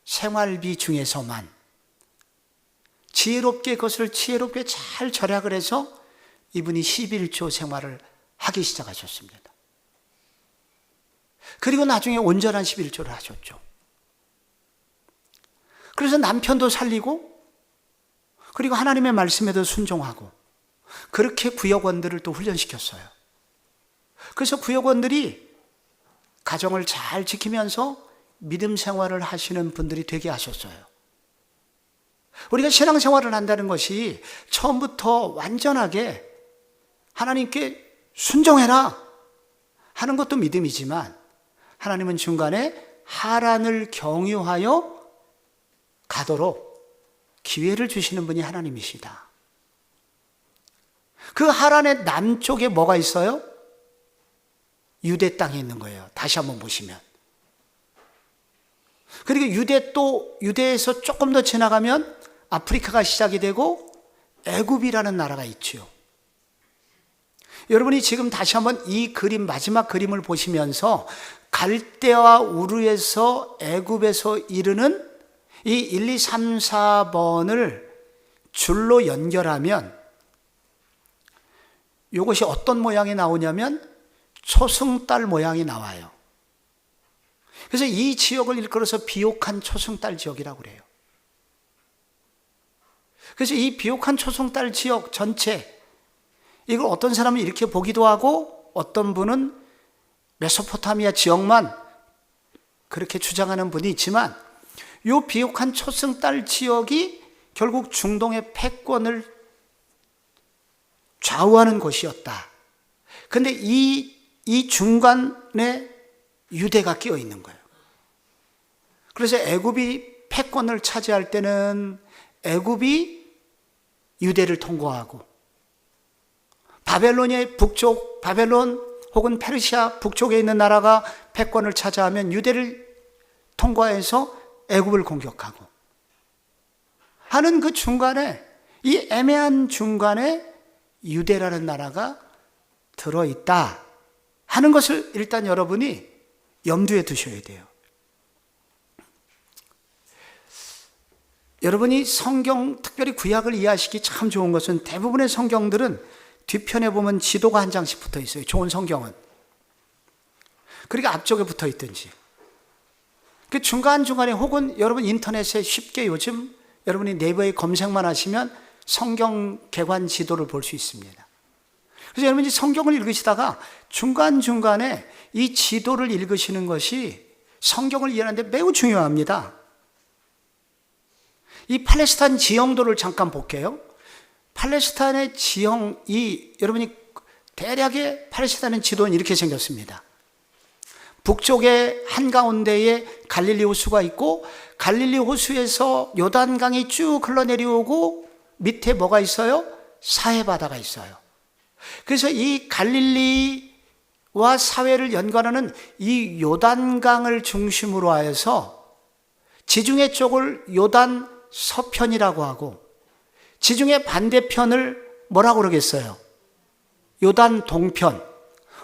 생활비 중에서만 지혜롭게 그것을 지혜롭게 잘 절약을 해서 이분이 11조 생활을 하기 시작하셨습니다. 그리고 나중에 온전한 11조를 하셨죠. 그래서 남편도 살리고 그리고 하나님의 말씀에도 순종하고 그렇게 구역원들을 또 훈련시켰어요. 그래서 구역원들이 가정을 잘 지키면서 믿음 생활을 하시는 분들이 되게 하셨어요. 우리가 신앙생활을 한다는 것이 처음부터 완전하게 하나님께 순종해라 하는 것도 믿음이지만 하나님은 중간에 하란을 경유하여 가도록 기회를 주시는 분이 하나님이시다. 그 하란의 남쪽에 뭐가 있어요? 유대 땅이 있는 거예요. 다시 한번 보시면. 그리고 유대에서 조금 더 지나가면 아프리카가 시작이 되고 애굽이라는 나라가 있죠. 여러분이 지금 다시 한번 이 그림, 마지막 그림을 보시면서 갈대와 우르에서 애굽에서 이르는 이 1, 2, 3, 4번을 줄로 연결하면 이것이 어떤 모양이 나오냐면 초승달 모양이 나와요. 그래서 이 지역을 일컬어서 비옥한 초승달 지역이라고 그래요. 그래서 이 비옥한 초승달 지역 전체, 이걸 어떤 사람은 이렇게 보기도 하고 어떤 분은 메소포타미아 지역만 그렇게 주장하는 분이 있지만 이 비옥한 초승달 지역이 결국 중동의 패권을 좌우하는 곳이었다. 그런데 이 중간에 유대가 끼어 있는 거예요. 그래서 애굽이 패권을 차지할 때는 애굽이 유대를 통과하고 바벨론의 북쪽, 바벨론 혹은 페르시아 북쪽에 있는 나라가 패권을 차지하면 유대를 통과해서 애굽을 공격하고 하는 그 중간에, 이 애매한 중간에 유대라는 나라가 들어있다 하는 것을 일단 여러분이 염두에 두셔야 돼요. 여러분이 성경, 특별히 구약을 이해하시기 참 좋은 것은 대부분의 성경들은 뒤편에 보면 지도가 한 장씩 붙어 있어요. 좋은 성경은. 그러니까 앞쪽에 붙어 있든지. 그 중간중간에 혹은 여러분 인터넷에 쉽게 요즘 여러분이 네이버에 검색만 하시면 성경 개관 지도를 볼 수 있습니다. 그래서 여러분이 성경을 읽으시다가 중간중간에 이 지도를 읽으시는 것이 성경을 이해하는데 매우 중요합니다. 이 팔레스타인 지형도를 잠깐 볼게요. 팔레스타인의 지형이, 여러분이 대략의 팔레스타인의 지도는 이렇게 생겼습니다. 북쪽에 한가운데에 갈릴리 호수가 있고 갈릴리 호수에서 요단강이 쭉 흘러내려오고 밑에 뭐가 있어요? 사해 바다가 있어요. 그래서 이 갈릴리와 사해를 연관하는 이 요단강을 중심으로 하여서 지중해 쪽을 요단 서편이라고 하고 지중해 반대편을 뭐라고 그러겠어요? 요단 동편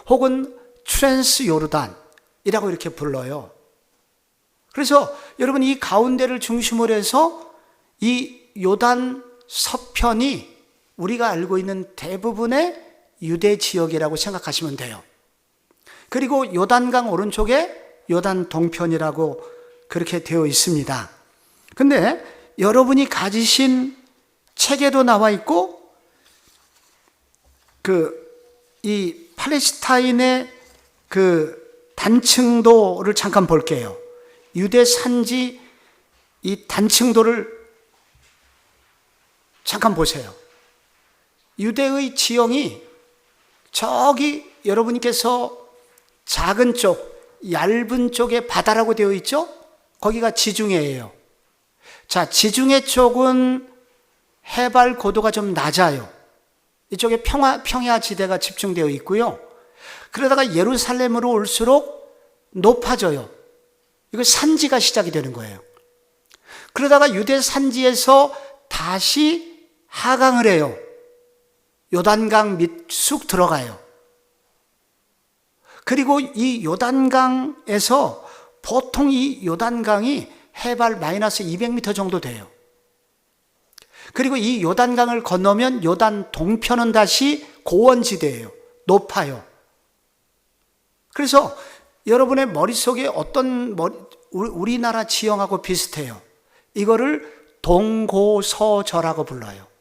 혹은 트랜스 요르단이라고 이렇게 불러요. 그래서 여러분 이 가운데를 중심으로 해서 이 요단 서편이 우리가 알고 있는 대부분의 유대 지역이라고 생각하시면 돼요. 그리고 요단강 오른쪽에 요단 동편이라고 그렇게 되어 있습니다. 근데 여러분이 가지신 책에도 나와 있고 이 팔레스타인의 그 단층도를 잠깐 볼게요. 유대 산지 이 단층도를 잠깐 보세요. 유대의 지형이 저기 여러분께서 작은 쪽, 얇은 쪽에 바다라고 되어 있죠? 거기가 지중해예요. 자, 지중해 쪽은 해발 고도가 좀 낮아요. 이쪽에 평야 지대가 집중되어 있고요. 그러다가 예루살렘으로 올수록 높아져요. 이거 산지가 시작이 되는 거예요. 그러다가 유대 산지에서 다시 하강을 해요. 요단강 밑쑥 들어가요. 그리고 이 요단강에서 보통 이 요단강이 해발 마이너스 200m 정도 돼요. 그리고 이 요단강을 건너면 요단 동편은 다시 고원지대예요. 높아요. 그래서 여러분의 머릿속에 우리나라 지형하고 비슷해요. 이거를 동고서저라고 불러요.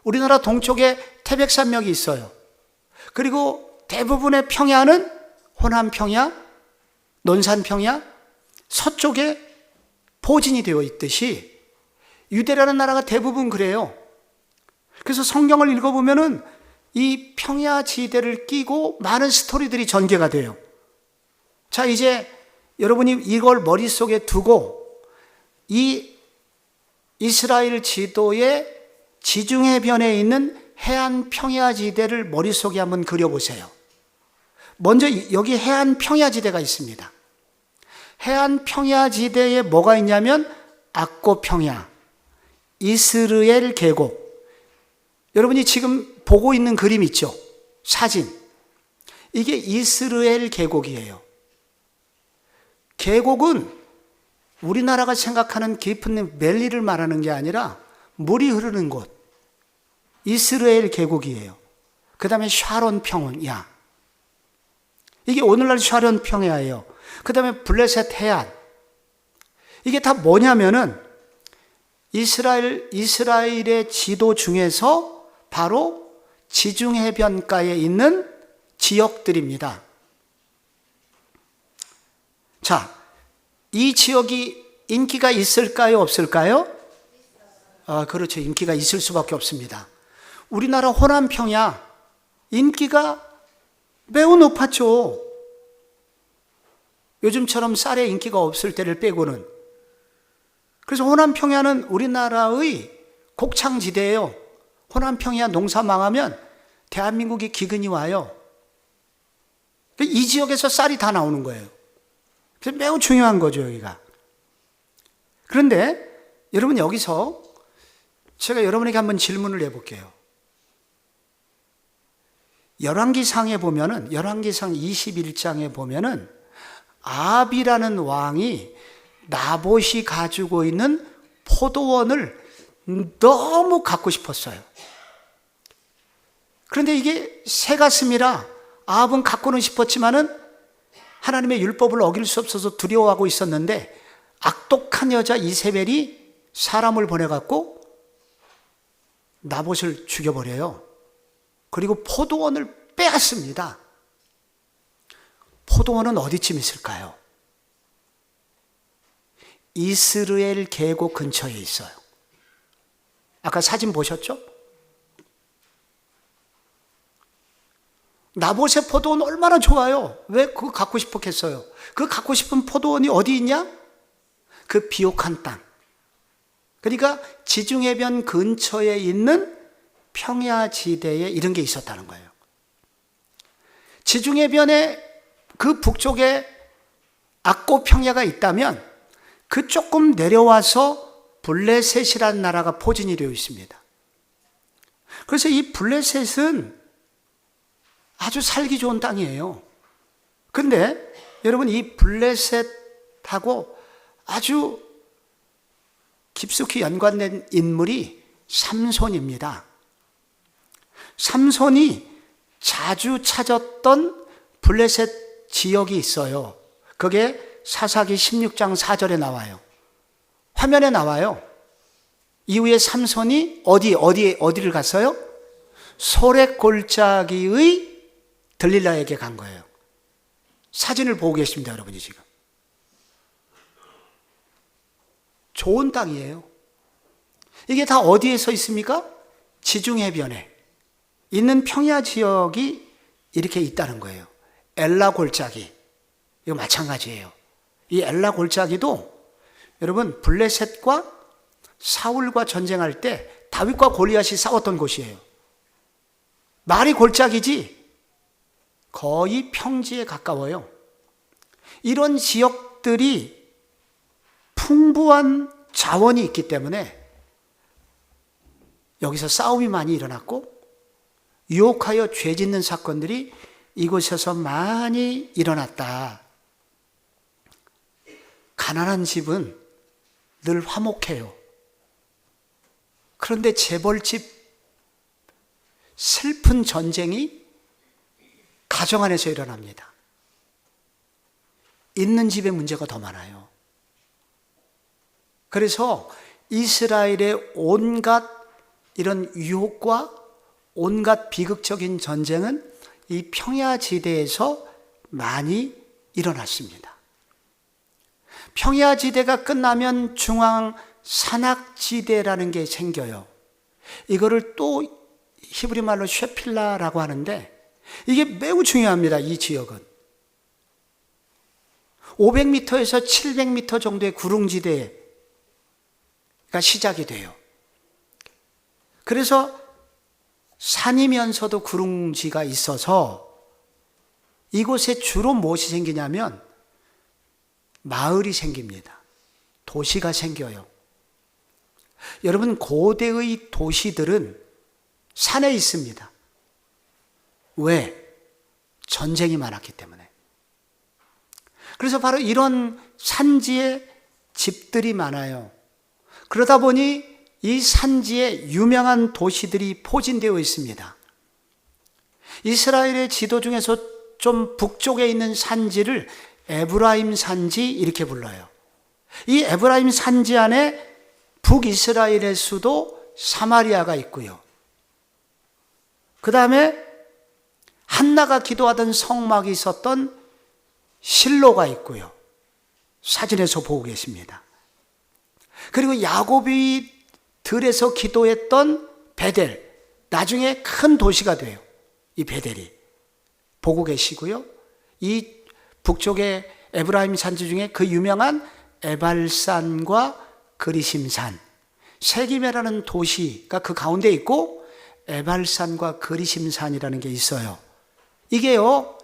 우리나라 동쪽에 태백산맥이 있어요. 그리고 대부분의 평야는 호남평야, 논산평야, 서쪽에 포진이 되어 있듯이 유대라는 나라가 대부분 그래요. 그래서 성경을 읽어보면은 이 평야 지대를 끼고 많은 스토리들이 전개가 돼요. 자, 이제 여러분이 이걸 머릿속에 두고 이 이스라엘 지도의 지중해변에 있는 해안 평야 지대를 머릿속에 한번 그려보세요. 먼저 여기 해안 평야 지대가 있습니다. 해안 평야 지대에 뭐가 있냐면 악고 평야, 이스르엘 계곡. 여러분이 지금 보고 있는 그림 있죠? 사진. 이게 이스르엘 계곡이에요. 계곡은 우리나라가 생각하는 깊은 밸리를 말하는 게 아니라 물이 흐르는 곳. 이스라엘 계곡이에요. 그 다음에 샤론 평야. 이게 오늘날 샤론 평야예요. 그 다음에 블레셋 해안. 이게 다 뭐냐면은 이스라엘의 지도 중에서 바로 지중해변가에 있는 지역들입니다. 자, 이 지역이 인기가 있을까요? 없을까요? 그렇죠. 인기가 있을 수밖에 없습니다. 우리나라 호남평야 인기가 매우 높았죠. 요즘처럼 쌀에 인기가 없을 때를 빼고는. 그래서 호남평야는 우리나라의 곡창지대예요. 호남평야 농사 망하면 대한민국이 기근이 와요. 이 지역에서 쌀이 다 나오는 거예요. 그래서 매우 중요한 거죠, 여기가. 그런데 여러분, 여기서 제가 여러분에게 한번 질문을 해볼게요. 열왕기상에 보면은, 열왕기상 21장에 보면은 아합이라는 왕이 나봇이 가지고 있는 포도원을 너무 갖고 싶었어요. 그런데 이게 새가슴이라 아합은 갖고는 싶었지만은 하나님의 율법을 어길 수 없어서 두려워하고 있었는데 악독한 여자 이세벨이 사람을 보내갖고 나봇을 죽여버려요. 그리고 포도원을 빼앗습니다. 포도원은 어디쯤 있을까요? 이스라엘 계곡 근처에 있어요. 아까 사진 보셨죠? 나봇의 포도원 얼마나 좋아요. 왜 그거 갖고 싶었겠어요? 그 갖고 싶은 포도원이 어디 있냐? 그 비옥한 땅. 그러니까 지중해변 근처에 있는 평야지대에 이런 게 있었다는 거예요. 지중해변의 그 북쪽에 악고 평야가 있다면 그 조금 내려와서 블레셋이라는 나라가 포진이 되어 있습니다. 그래서 이 블레셋은 아주 살기 좋은 땅이에요. 그런데 여러분, 이 블레셋하고 아주 깊숙이 연관된 인물이 삼손입니다. 삼손이 자주 찾았던 블레셋 지역이 있어요. 그게 사사기 16장 4절에 나와요. 화면에 나와요. 이후에 삼손이 어디를 갔어요? 소렉 골짜기의 들릴라에게 간 거예요. 사진을 보고 계십니다, 여러분이 지금. 좋은 땅이에요. 이게 다 어디에 서 있습니까? 지중해변에 있는 평야 지역이 이렇게 있다는 거예요. 엘라 골짜기. 이거 마찬가지예요. 이 엘라 골짜기도 여러분 블레셋과 사울과 전쟁할 때 다윗과 골리앗이 싸웠던 곳이에요. 말이 골짜기지 거의 평지에 가까워요. 이런 지역들이 풍부한 자원이 있기 때문에 여기서 싸움이 많이 일어났고 유혹하여 죄 짓는 사건들이 이곳에서 많이 일어났다. 가난한 집은 늘 화목해요. 그런데 재벌집 슬픈 전쟁이 가정 안에서 일어납니다. 있는 집의 문제가 더 많아요. 그래서 이스라엘의 온갖 이런 유혹과 온갖 비극적인 전쟁은 이 평야지대에서 많이 일어났습니다. 평야지대가 끝나면 중앙 산악지대라는 게 생겨요. 이거를 또 히브리 말로 쉐필라라고 하는데 이게 매우 중요합니다. 이 지역은 500m에서 700m 정도의 구릉지대가 시작이 돼요. 그래서 산이면서도 구릉지가 있어서 이곳에 주로 무엇이 생기냐면 마을이 생깁니다. 도시가 생겨요. 여러분 고대의 도시들은 산에 있습니다. 왜? 전쟁이 많았기 때문에. 그래서 바로 이런 산지에 집들이 많아요. 그러다 보니 이 산지에 유명한 도시들이 포진되어 있습니다. 이스라엘의 지도 중에서 좀 북쪽에 있는 산지를 에브라임 산지 이렇게 불러요. 이 에브라임 산지 안에 북이스라엘의 수도 사마리아가 있고요. 그 다음에 한나가 기도하던 성막이 있었던 실로가 있고요. 사진에서 보고 계십니다. 그리고 야곱이 들에서 기도했던 베델, 나중에 큰 도시가 돼요. 이 베델이 보고 계시고요. 이 북쪽의 에브라임 산지 중에 그 유명한 에발산과 그리심산, 세기메라는 도시가 그 가운데 있고 에발산과 그리심산이라는 게 있어요. 이게요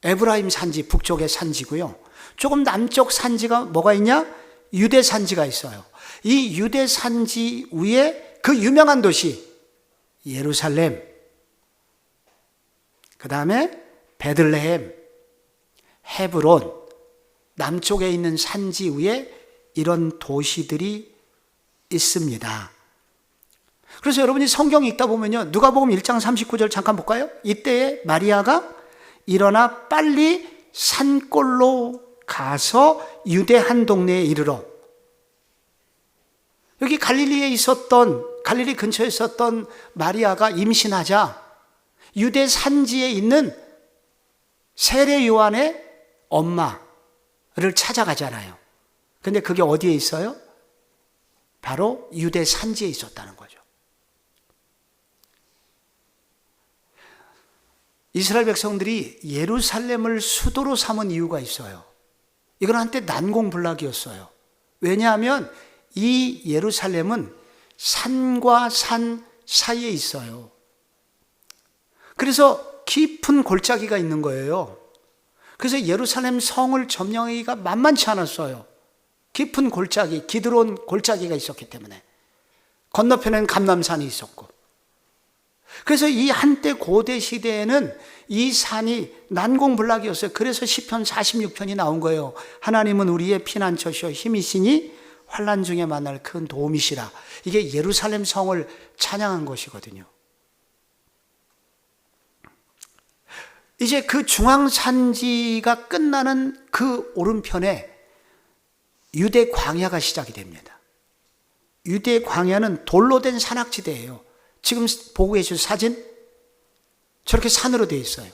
에브라임 산지, 북쪽의 산지고요. 조금 남쪽 산지가 뭐가 있냐? 유대 산지가 있어요. 이 유대 산지 위에 그 유명한 도시 예루살렘, 그 다음에 베들레헴, 헤브론, 남쪽에 있는 산지 위에 이런 도시들이 있습니다. 그래서 여러분이 성경 읽다 보면요, 누가복음 1장 39절 잠깐 볼까요? 이때에 마리아가 일어나 빨리 산골로 가서 유대 한 동네에 이르러, 여기 갈릴리 근처에 있었던 마리아가 임신하자 유대 산지에 있는 세례 요한의 엄마를 찾아가잖아요. 근데 그게 어디에 있어요? 바로 유대 산지에 있었다는 거죠. 이스라엘 백성들이 예루살렘을 수도로 삼은 이유가 있어요. 이건 한때 난공불락이었어요. 왜냐하면 이 예루살렘은 산과 산 사이에 있어요. 그래서 깊은 골짜기가 있는 거예요. 그래서 예루살렘 성을 점령하기가 만만치 않았어요. 깊은 골짜기, 기드론 골짜기가 있었기 때문에. 건너편에는 감람산이 있었고. 그래서 이 한때 고대 시대에는 이 산이 난공불락이었어요. 그래서 시편 46편이 나온 거예요. 하나님은 우리의 피난처시오 힘이시니 환난 중에 만날 큰 도움이시라. 이게 예루살렘 성을 찬양한 것이거든요. 이제 그 중앙산지가 끝나는 그 오른편에 유대 광야가 시작이 됩니다. 유대 광야는 돌로 된 산악지대예요. 지금 보고 계신 사진, 저렇게 산으로 되어 있어요.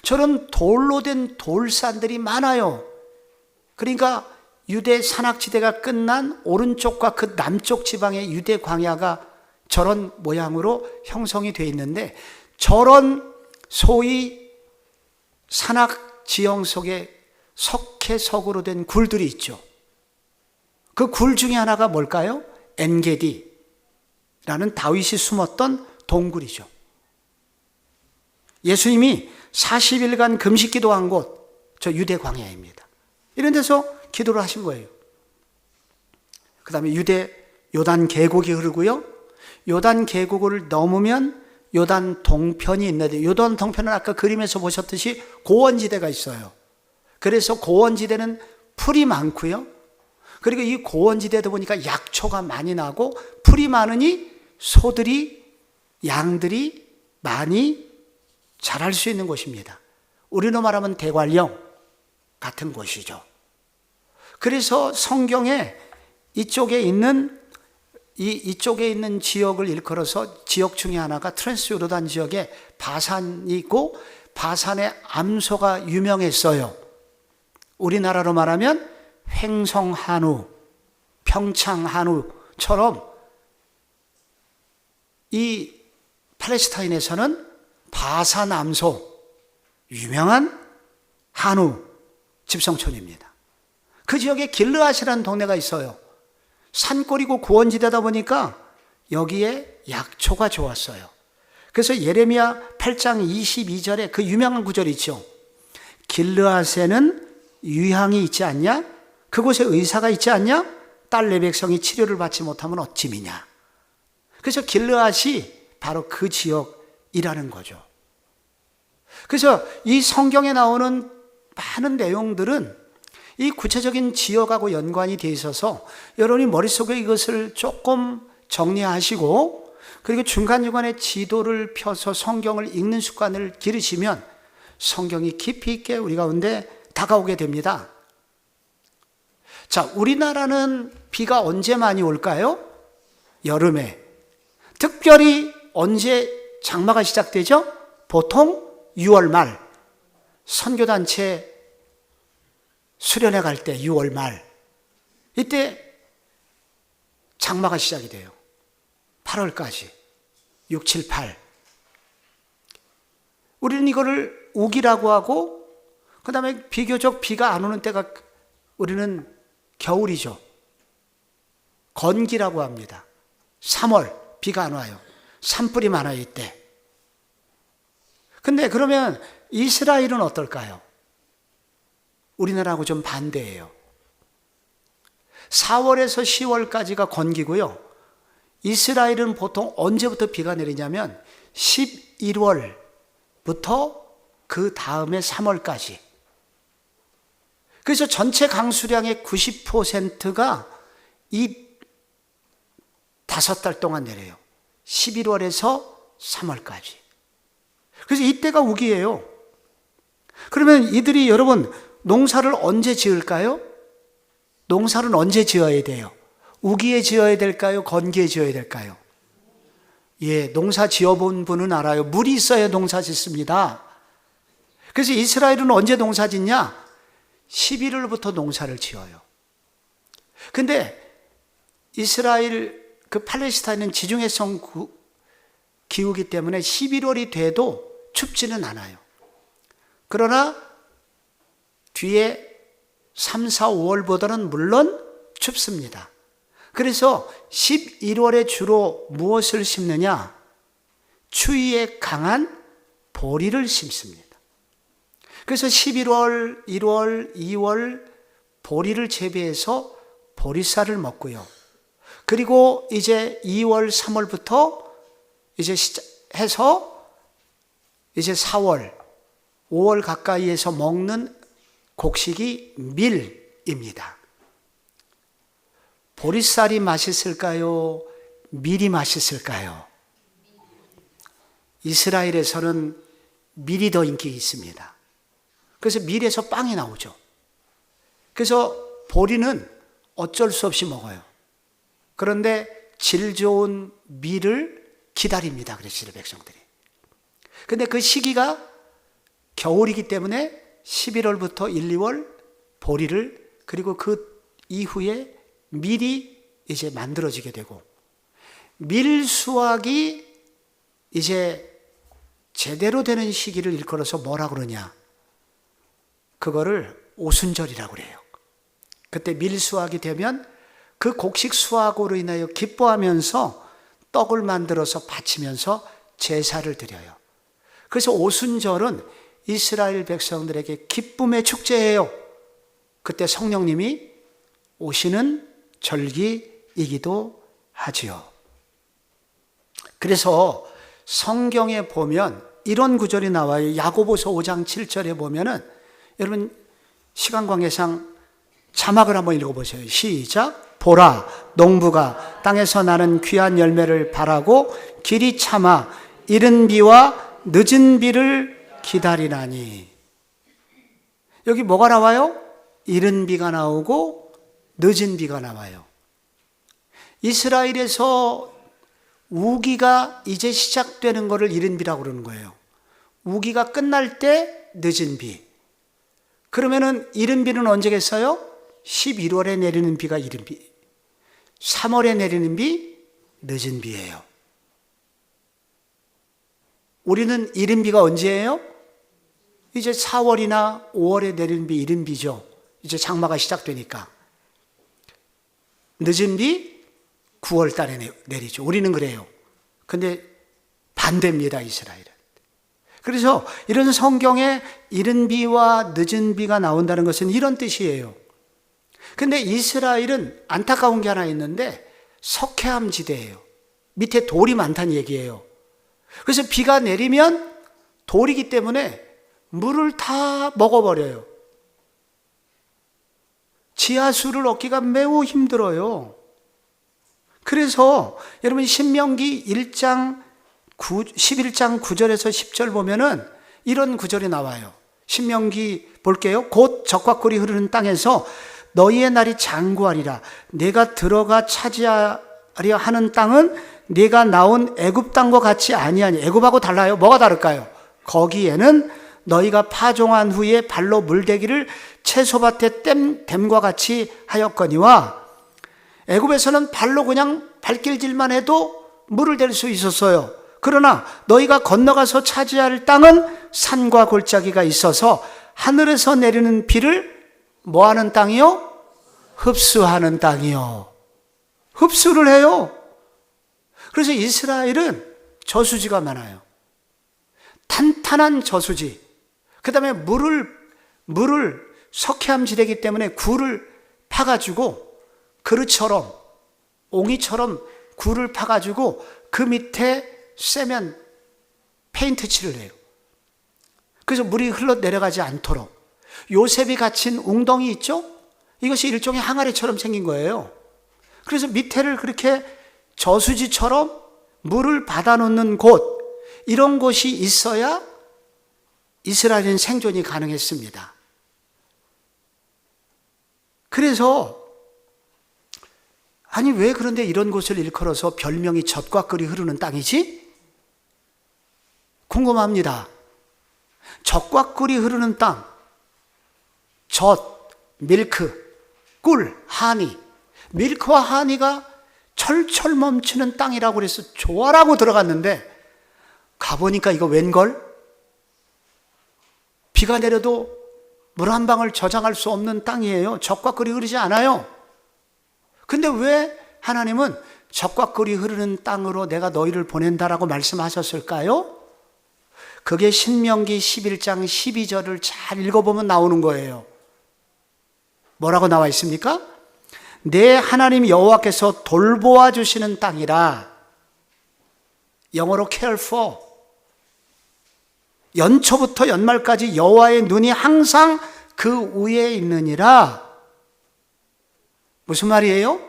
저런 돌로 된 돌산들이 많아요. 그러니까 유대 산악지대가 끝난 오른쪽과 그 남쪽 지방의 유대 광야가 저런 모양으로 형성이 되어 있는데, 저런 소위 산악 지형 속에 석회석으로 된 굴들이 있죠. 그 굴 중에 하나가 뭘까요? 엔게디라는 다윗이 숨었던 동굴이죠. 예수님이 40일간 금식 기도한 곳, 저 유대 광야입니다. 이런 데서 기도를 하신 거예요. 그 다음에 유대 요단 계곡이 흐르고요. 요단 계곡을 넘으면 요단 동편이 있는데, 요단 동편은 아까 그림에서 보셨듯이 고원지대가 있어요. 그래서 고원지대는 풀이 많고요. 그리고 이 고원지대다 보니까 약초가 많이 나고, 풀이 많으니 소들이, 양들이 많이 자랄 수 있는 곳입니다. 우리로 말하면 대관령 같은 곳이죠. 그래서 성경에 이쪽에 있는 지역을 일컬어서, 지역 중에 하나가 트랜스 요르단 지역에 바산이 있고, 바산의 암소가 유명했어요. 우리나라로 말하면 횡성 한우, 평창 한우처럼 이 팔레스타인에서는 바산 암소, 유명한 한우 집성촌입니다. 그 지역에 길르앗이라는 동네가 있어요. 산골이고 고원지대다 보니까 여기에 약초가 좋았어요. 그래서 예레미야 8장 22절에 그 유명한 구절이 있죠. 길르앗에는 유향이 있지 않냐? 그곳에 의사가 있지 않냐? 딸 내 백성이 치료를 받지 못하면 어찌미냐? 그래서 길르앗이 바로 그 지역이라는 거죠. 그래서 이 성경에 나오는 많은 내용들은 이 구체적인 지역하고 연관이 돼 있어서, 여러분이 머릿속에 이것을 조금 정리하시고, 그리고 중간중간에 지도를 펴서 성경을 읽는 습관을 기르시면 성경이 깊이 있게 우리 가운데 다가오게 됩니다. 자, 우리나라는 비가 언제 많이 올까요? 여름에. 특별히 언제 장마가 시작되죠? 보통 6월 말. 선교단체 수련회 갈 때 6월 말. 이때 장마가 시작이 돼요. 8월까지. 6, 7, 8. 우리는 이거를 우기라고 하고, 그 다음에 비교적 비가 안 오는 때가 우리는 겨울이죠. 건기라고 합니다. 3월 비가 안 와요. 산불이 많아요, 이때. 근데 그러면 이스라엘은 어떨까요? 우리나라하고 좀 반대예요. 4월에서 10월까지가 건기고요. 이스라엘은 보통 언제부터 비가 내리냐면 11월부터 그 다음에 3월까지. 그래서 전체 강수량의 90%가 이 5달 동안 내려요. 11월에서 3월까지. 그래서 이때가 우기예요. 그러면 이들이, 여러분, 농사를 언제 지을까요? 농사는 언제 지어야 돼요? 우기에 지어야 될까요? 건기에 지어야 될까요? 예, 농사 지어본 분은 알아요. 물이 있어야 농사 짓습니다. 그래서 이스라엘은 언제 농사 짓냐? 11월부터 농사를 지어요. 근데 이스라엘, 그 팔레스타인은 지중해성 기후이기 때문에 11월이 돼도 춥지는 않아요. 그러나 뒤에 3, 4, 5월보다는 물론 춥습니다. 그래서 11월에 주로 무엇을 심느냐? 추위에 강한 보리를 심습니다. 그래서 11월, 1월, 2월 보리를 재배해서 보리쌀을 먹고요. 그리고 이제 2월, 3월부터 이제 해서 이제 4월, 5월 가까이에서 먹는 곡식이 밀입니다. 보리쌀이 맛있을까요? 밀이 맛있을까요? 이스라엘에서는 밀이 더 인기 있습니다. 그래서 밀에서 빵이 나오죠. 그래서 보리는 어쩔 수 없이 먹어요. 그런데 질 좋은 밀을 기다립니다. 그래서 백성들이. 근데 그 시기가 겨울이기 때문에 11월부터 1, 2월 보리를, 그리고 그 이후에 밀이 이제 만들어지게 되고, 밀수확이 이제 제대로 되는 시기를 일컬어서 뭐라 그러냐? 그거를 오순절이라고 그래요. 그때 밀수확이 되면 그 곡식 수확으로 인하여 기뻐하면서 떡을 만들어서 바치면서 제사를 드려요. 그래서 오순절은 이스라엘 백성들에게 기쁨의 축제예요. 그때 성령님이 오시는 절기이기도 하지요. 그래서 성경에 보면 이런 구절이 나와요. 야고보서 5장 7절에 보면은 여러분 시간 관계상 자막을 한번 읽어보세요. 시작. 보라, 농부가 땅에서 나는 귀한 열매를 바라고 길이 참아 이른 비와 늦은 비를 기다리나니. 여기 뭐가 나와요? 이른 비가 나오고 늦은 비가 나와요. 이스라엘에서 우기가 이제 시작되는 것을 이른 비라고 그러는 거예요. 우기가 끝날 때 늦은 비. 그러면은 이른 비는 언제겠어요? 11월에 내리는 비가 이른 비, 3월에 내리는 비 늦은 비예요. 우리는 이른 비가 언제예요? 이제 4월이나 5월에 내리는 비 이른 비죠. 이제 장마가 시작되니까. 늦은 비 9월 달에 내리죠. 우리는 그래요. 근데 반대입니다, 이스라엘은. 그래서 이런 성경에 이른 비와 늦은 비가 나온다는 것은 이런 뜻이에요. 근데 이스라엘은 안타까운 게 하나 있는데 석회암 지대예요. 밑에 돌이 많다는 얘기예요. 그래서 비가 내리면 돌이기 때문에 물을 다 먹어버려요. 지하수를 얻기가 매우 힘들어요. 그래서 여러분 신명기 11장 9절에서 10절 보면은 이런 구절이 나와요. 신명기 볼게요. 곧 적과 꿀이 흐르는 땅에서 너희의 날이 장구하리라. 내가 들어가 차지하려 하는 땅은 네가 나온 애굽 땅과 같이 아니하니. 애굽하고 달라요. 뭐가 다를까요? 거기에는 너희가 파종한 후에 발로 물대기를 채소밭에 댐과 같이 하였거니와. 애굽에서는 발로 그냥 발길질만 해도 물을 댈 수 있었어요. 그러나 너희가 건너가서 차지할 땅은 산과 골짜기가 있어서 하늘에서 내리는 비를 뭐하는 땅이요? 흡수하는 땅이요. 흡수를 해요. 그래서 이스라엘은 저수지가 많아요. 탄탄한 저수지. 그 다음에 물을 석회암 지대이기 때문에 굴을 파가지고 그릇처럼 옹이처럼 굴을 파가지고 그 밑에 세면 페인트 칠을 해요. 그래서 물이 흘러내려가지 않도록. 요셉이 갇힌 웅덩이 있죠? 이것이 일종의 항아리처럼 생긴 거예요. 그래서 밑에를 그렇게 저수지처럼 물을 받아놓는 곳, 이런 곳이 있어야 이스라엘은 생존이 가능했습니다. 그래서 아니 왜 그런데 이런 곳을 일컬어서 별명이 젖과 꿀이 흐르는 땅이지? 궁금합니다. 젖과 꿀이 흐르는 땅, 젖, 밀크, 꿀, 하니. 밀크와 하니가 철철 멈추는 땅이라고 그래서 좋아라고 들어갔는데 가보니까 이거 웬걸? 비가 내려도 물 한 방울 저장할 수 없는 땅이에요. 젖과 꿀이 흐르지 않아요. 근데 왜 하나님은 젖과 꿀이 흐르는 땅으로 내가 너희를 보낸다라고 말씀하셨을까요? 그게 신명기 11장 12절을 잘 읽어보면 나오는 거예요. 뭐라고 나와 있습니까? 내 하나님 여호와께서 돌보아 주시는 땅이라. 영어로 care for. 연초부터 연말까지 여호와의 눈이 항상 그 위에 있느니라. 무슨 말이에요?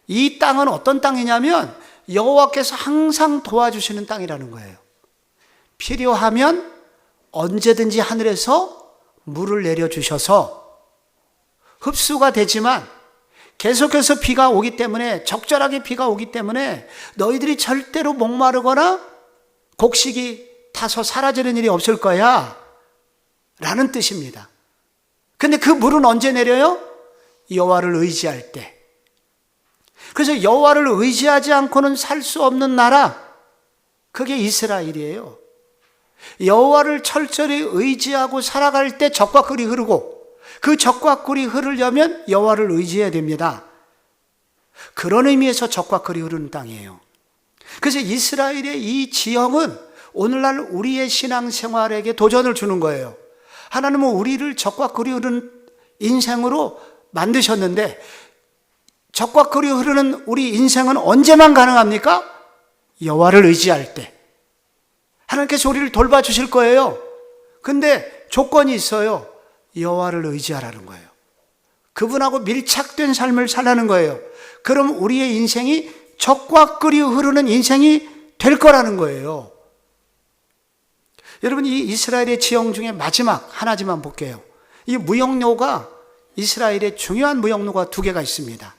이 땅은 어떤 땅이냐면 여호와께서 항상 도와주시는 땅이라는 거예요. 필요하면 언제든지 하늘에서 물을 내려주셔서 흡수가 되지만 계속해서 비가 오기 때문에, 적절하게 비가 오기 때문에 너희들이 절대로 목마르거나 곡식이 타서 사라지는 일이 없을 거야 라는 뜻입니다. 근데 그 물은 언제 내려요? 여호와를 의지할 때. 그래서 여호와를 의지하지 않고는 살 수 없는 나라, 그게 이스라엘이에요. 여호와를 철저히 의지하고 살아갈 때 적과 꿀이 흐르고, 그 적과 꿀이 흐르려면 여호와를 의지해야 됩니다. 그런 의미에서 적과 꿀이 흐르는 땅이에요. 그래서 이스라엘의 이 지형은 오늘날 우리의 신앙생활에게 도전을 주는 거예요. 하나님은 우리를 적과 꿀이 흐르는 인생으로 만드셨는데, 적과 꿀이 흐르는 우리 인생은 언제만 가능합니까? 여호와를 의지할 때. 하나님께서 우리를 돌봐주실 거예요. 근데 조건이 있어요. 여호와를 의지하라는 거예요. 그분하고 밀착된 삶을 살라는 거예요. 그럼 우리의 인생이 적과 꿀이 흐르는 인생이 될 거라는 거예요. 여러분, 이 이스라엘의 지형 중에 마지막 하나지만 볼게요. 이 무역로가, 이스라엘의 중요한 무역로가 두 개가 있습니다.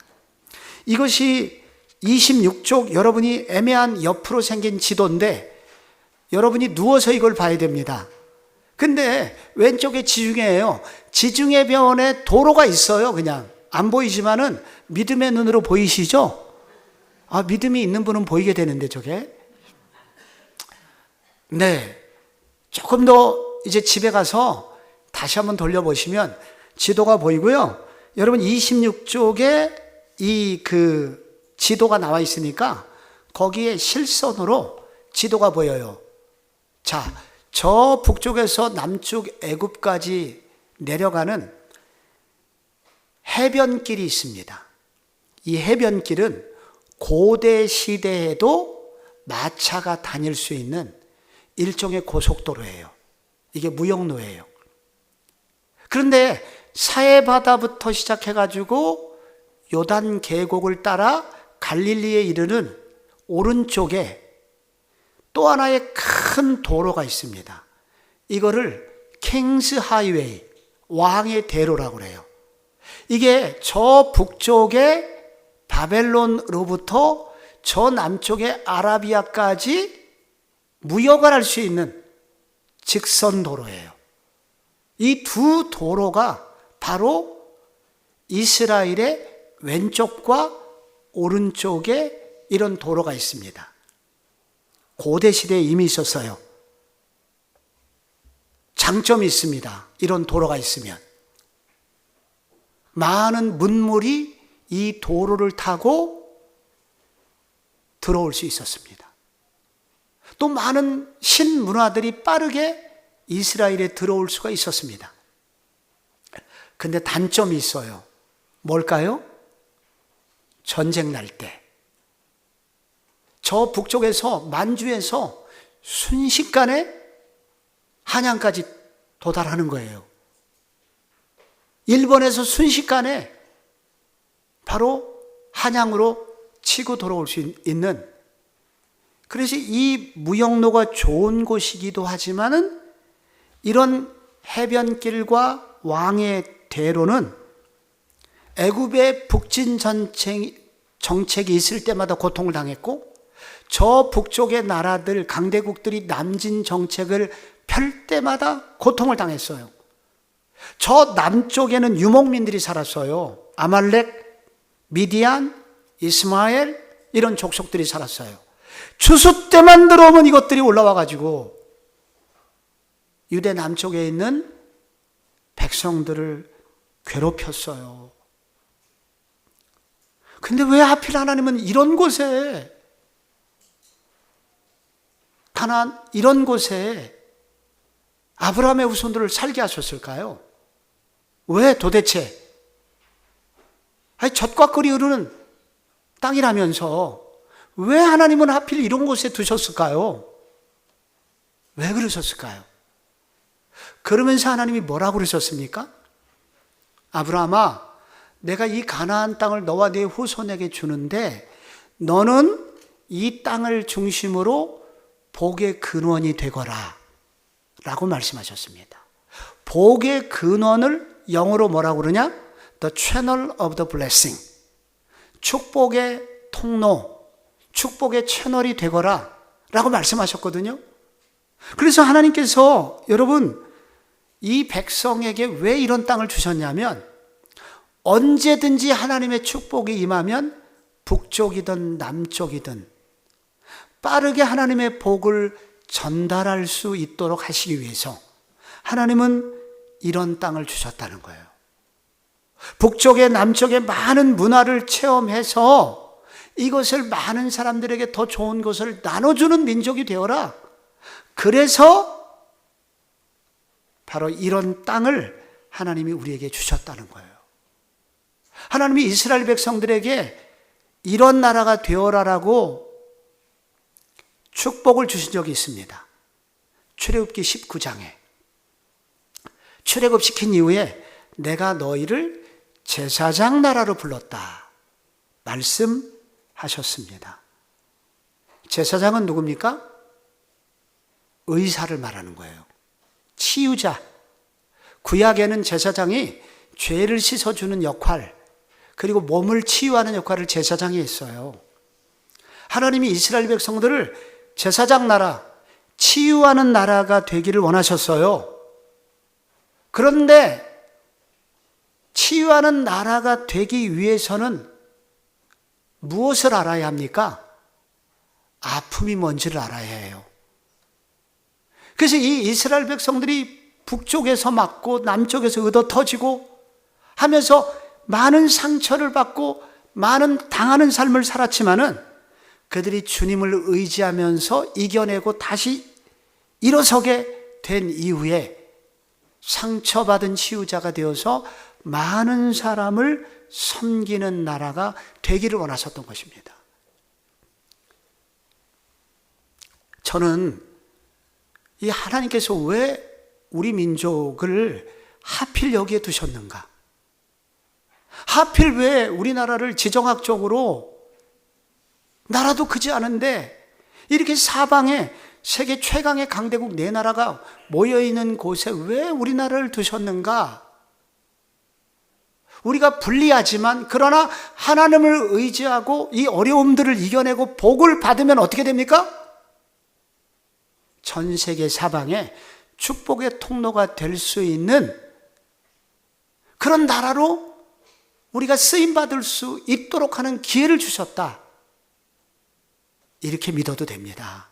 이것이 26쪽, 여러분이 애매한 옆으로 생긴 지도인데 여러분이 누워서 이걸 봐야 됩니다. 근데 왼쪽에 지중해예요. 지중해 변에 도로가 있어요. 그냥 안 보이지만은 믿음의 눈으로 보이시죠? 아, 믿음이 있는 분은 보이게 되는데 저게. 네, 조금 더 이제 집에 가서 다시 한번 돌려보시면 지도가 보이고요. 여러분 26쪽에 이 지도가 나와 있으니까 거기에 실선으로 지도가 보여요. 자, 저 북쪽에서 남쪽 애굽까지 내려가는 해변길이 있습니다. 이 해변길은 고대 시대에도 마차가 다닐 수 있는 일종의 고속도로예요. 이게 무역로예요. 그런데 사해바다부터 시작해가지고 요단 계곡을 따라 갈릴리에 이르는 오른쪽에 또 하나의 큰 도로가 있습니다. 이거를 킹스 하이웨이, 왕의 대로라고 그래요. 이게 저 북쪽의 바벨론으로부터 저 남쪽의 아라비아까지 무역을 할 수 있는 직선 도로예요. 이 두 도로가 바로 이스라엘의 왼쪽과 오른쪽에 이런 도로가 있습니다. 고대 시대에 이미 있었어요. 장점이 있습니다. 이런 도로가 있으면 많은 문물이 이 도로를 타고 들어올 수 있었습니다. 또 많은 신문화들이 빠르게 이스라엘에 들어올 수가 있었습니다. 근데 단점이 있어요. 뭘까요? 전쟁 날 때 저 북쪽에서 만주에서 순식간에 한양까지 도달하는 거예요. 일본에서 순식간에 바로 한양으로 치고 돌아올 수 있는, 그래서 이 무역로가 좋은 곳이기도 하지만은 이런 해변길과 왕의 대로는 애굽의 북진 정책이 있을 때마다 고통을 당했고, 저 북쪽의 나라들, 강대국들이 남진 정책을 펼 때마다 고통을 당했어요. 저 남쪽에는 유목민들이 살았어요. 아말렉, 미디안, 이스마엘, 이런 족속들이 살았어요. 추수 때만 들어오면 이것들이 올라와가지고 유대 남쪽에 있는 백성들을 괴롭혔어요. 근데 왜 하필 하나님은 이런 곳에, 가나안 이런 곳에 아브라함의 후손들을 살게 하셨을까요? 왜 도대체? 아니, 젖과 꿀이 흐르는 땅이라면서 왜 하나님은 하필 이런 곳에 두셨을까요? 왜 그러셨을까요? 그러면서 하나님이 뭐라고 그러셨습니까? 아브라함아, 내가 이 가나안 땅을 너와 네 후손에게 주는데 너는 이 땅을 중심으로 복의 근원이 되거라 라고 말씀하셨습니다. 복의 근원을 영어로 뭐라고 그러냐? The channel of the blessing. 축복의 통로, 축복의 채널이 되거라 라고 말씀하셨거든요. 그래서 하나님께서 여러분 이 백성에게 왜 이런 땅을 주셨냐면, 언제든지 하나님의 축복이 임하면 북쪽이든 남쪽이든 빠르게 하나님의 복을 전달할 수 있도록 하시기 위해서 하나님은 이런 땅을 주셨다는 거예요. 북쪽에 남쪽에 많은 문화를 체험해서 이것을 많은 사람들에게 더 좋은 것을 나눠주는 민족이 되어라. 그래서 바로 이런 땅을 하나님이 우리에게 주셨다는 거예요. 하나님이 이스라엘 백성들에게 이런 나라가 되어라라고 축복을 주신 적이 있습니다. 출애굽기 19장에 출애굽시킨 이후에 내가 너희를 제사장 나라로 불렀다 말씀하셨습니다. 제사장은 누굽니까? 의사를 말하는 거예요. 치유자. 구약에는 제사장이 죄를 씻어주는 역할, 그리고 몸을 치유하는 역할을 제사장이 했어요. 하나님이 이스라엘 백성들을 제사장 나라, 치유하는 나라가 되기를 원하셨어요. 그런데 치유하는 나라가 되기 위해서는 무엇을 알아야 합니까? 아픔이 뭔지를 알아야 해요. 그래서 이 이스라엘 백성들이 북쪽에서 맞고 남쪽에서 얻어 터지고 하면서 많은 상처를 받고 많은 당하는 삶을 살았지만은 그들이 주님을 의지하면서 이겨내고 다시 일어서게 된 이후에 상처받은 치유자가 되어서 많은 사람을 섬기는 나라가 되기를 원하셨던 것입니다. 저는 이 하나님께서 왜 우리 민족을 하필 여기에 두셨는가? 하필 왜 우리나라를 지정학적으로 나라도 크지 않은데 이렇게 사방에 세계 최강의 강대국 네 나라가 모여있는 곳에 왜 우리나라를 두셨는가? 우리가 불리하지만 그러나 하나님을 의지하고 이 어려움들을 이겨내고 복을 받으면 어떻게 됩니까? 전 세계 사방에 축복의 통로가 될 수 있는 그런 나라로 우리가 쓰임받을 수 있도록 하는 기회를 주셨다. 이렇게 믿어도 됩니다.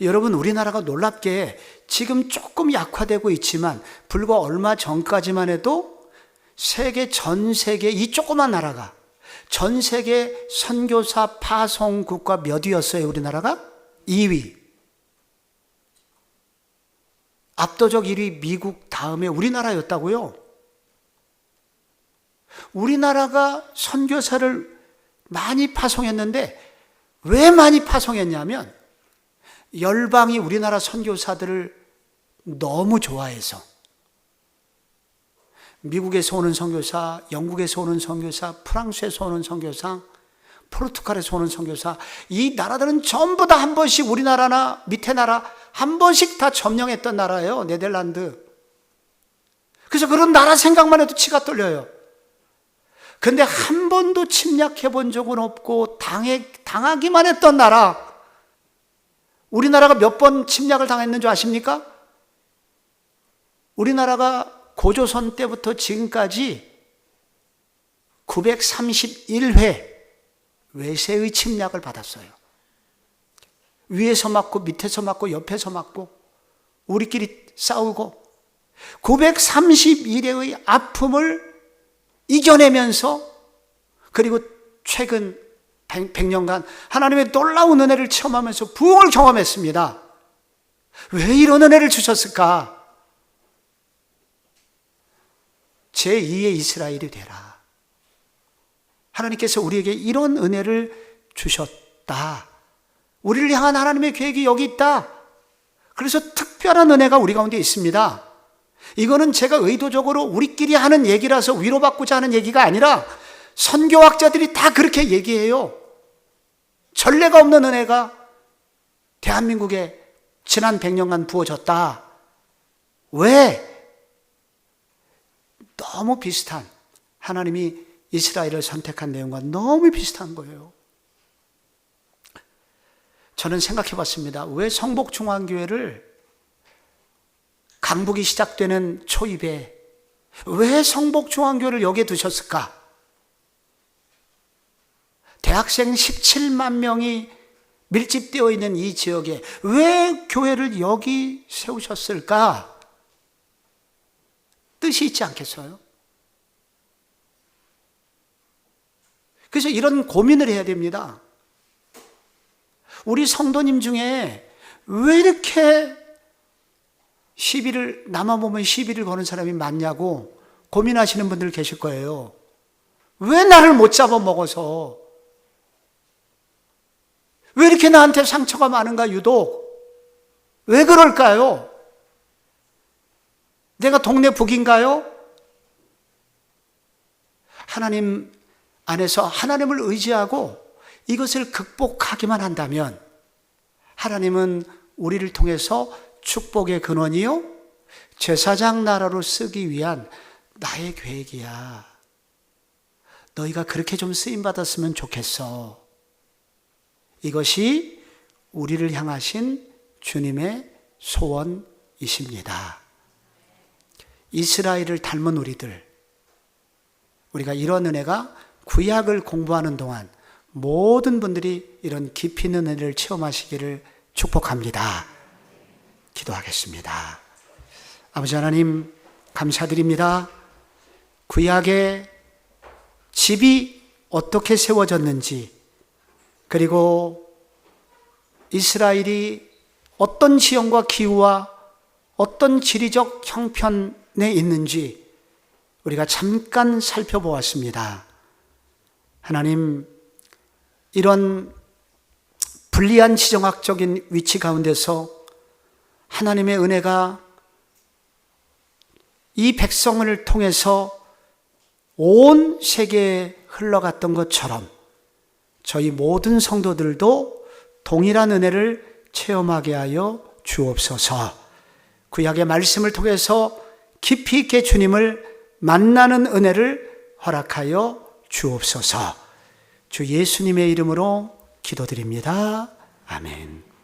여러분, 우리나라가 놀랍게 지금 조금 약화되고 있지만 불과 얼마 전까지만 해도 전 세계 이 조그만 나라가 전 세계 선교사 파송 국가 몇 위였어요? 우리나라가 2위. 압도적 1위 미국 다음에 우리나라였다고요? 우리나라가 선교사를 많이 파송했는데 왜 많이 파송했냐면 열방이 우리나라 선교사들을 너무 좋아해서 미국에서 오는 선교사, 영국에서 오는 선교사, 프랑스에서 오는 선교사, 포르투갈에서 오는 선교사, 이 나라들은 전부 다 한 번씩 우리나라나 밑에 나라 한 번씩 다 점령했던 나라예요. 네덜란드. 그래서 그런 나라 생각만 해도 치가 떨려요. 근데 한 번도 침략해 본 적은 없고 당하기만 했던 나라, 우리나라가 몇 번 침략을 당했는 줄 아십니까? 우리나라가 고조선 때부터 지금까지 931회 외세의 침략을 받았어요. 위에서 맞고 밑에서 맞고 옆에서 맞고 우리끼리 싸우고 931회의 아픔을 이겨내면서 그리고 최근 100년간 하나님의 놀라운 은혜를 체험하면서 부흥을 경험했습니다. 왜 이런 은혜를 주셨을까? 제2의 이스라엘이 되라. 하나님께서 우리에게 이런 은혜를 주셨다. 우리를 향한 하나님의 계획이 여기 있다. 그래서 특별한 은혜가 우리 가운데 있습니다. 이거는 제가 의도적으로 우리끼리 하는 얘기라서 위로받고자 하는 얘기가 아니라 선교학자들이 다 그렇게 얘기해요. 전례가 없는 은혜가 대한민국에 지난 100년간 부어졌다. 왜? 너무 비슷한, 하나님이 이스라엘을 선택한 내용과 너무 비슷한 거예요. 저는 생각해 봤습니다. 왜 성복중앙교회를 강북이 시작되는 초입에 왜 성복중앙교회를 여기에 두셨을까? 대학생 17만 명이 밀집되어 있는 이 지역에 왜 교회를 여기 세우셨을까? 뜻이 있지 않겠어요? 그래서 이런 고민을 해야 됩니다. 우리 성도님 중에 왜 이렇게 시비를, 나만 보면 시비를 거는 사람이 많냐고 고민하시는 분들 계실 거예요. 왜 나를 못 잡아먹어서? 왜 이렇게 나한테 상처가 많은가 유독? 왜 그럴까요? 내가 동네 북인가요? 하나님 안에서 하나님을 의지하고 이것을 극복하기만 한다면 하나님은 우리를 통해서 축복의 근원이요 제사장 나라로 쓰기 위한 나의 계획이야. 너희가 그렇게 좀 쓰임받았으면 좋겠어. 이것이 우리를 향하신 주님의 소원이십니다. 이스라엘을 닮은 우리가 이런 은혜가 구약을 공부하는 동안 모든 분들이 이런 깊이 있는 은혜를 체험하시기를 축복합니다. 기도하겠습니다. 아버지 하나님 감사드립니다. 구약의 집이 어떻게 세워졌는지, 그리고 이스라엘이 어떤 지형과 기후와 어떤 지리적 형편에 있는지 우리가 잠깐 살펴보았습니다. 하나님, 이런 불리한 지정학적인 위치 가운데서 하나님의 은혜가 이 백성을 통해서 온 세계에 흘러갔던 것처럼 저희 모든 성도들도 동일한 은혜를 체험하게 하여 주옵소서. 구약의 말씀을 통해서 깊이 있게 주님을 만나는 은혜를 허락하여 주옵소서. 주 예수님의 이름으로 기도드립니다. 아멘.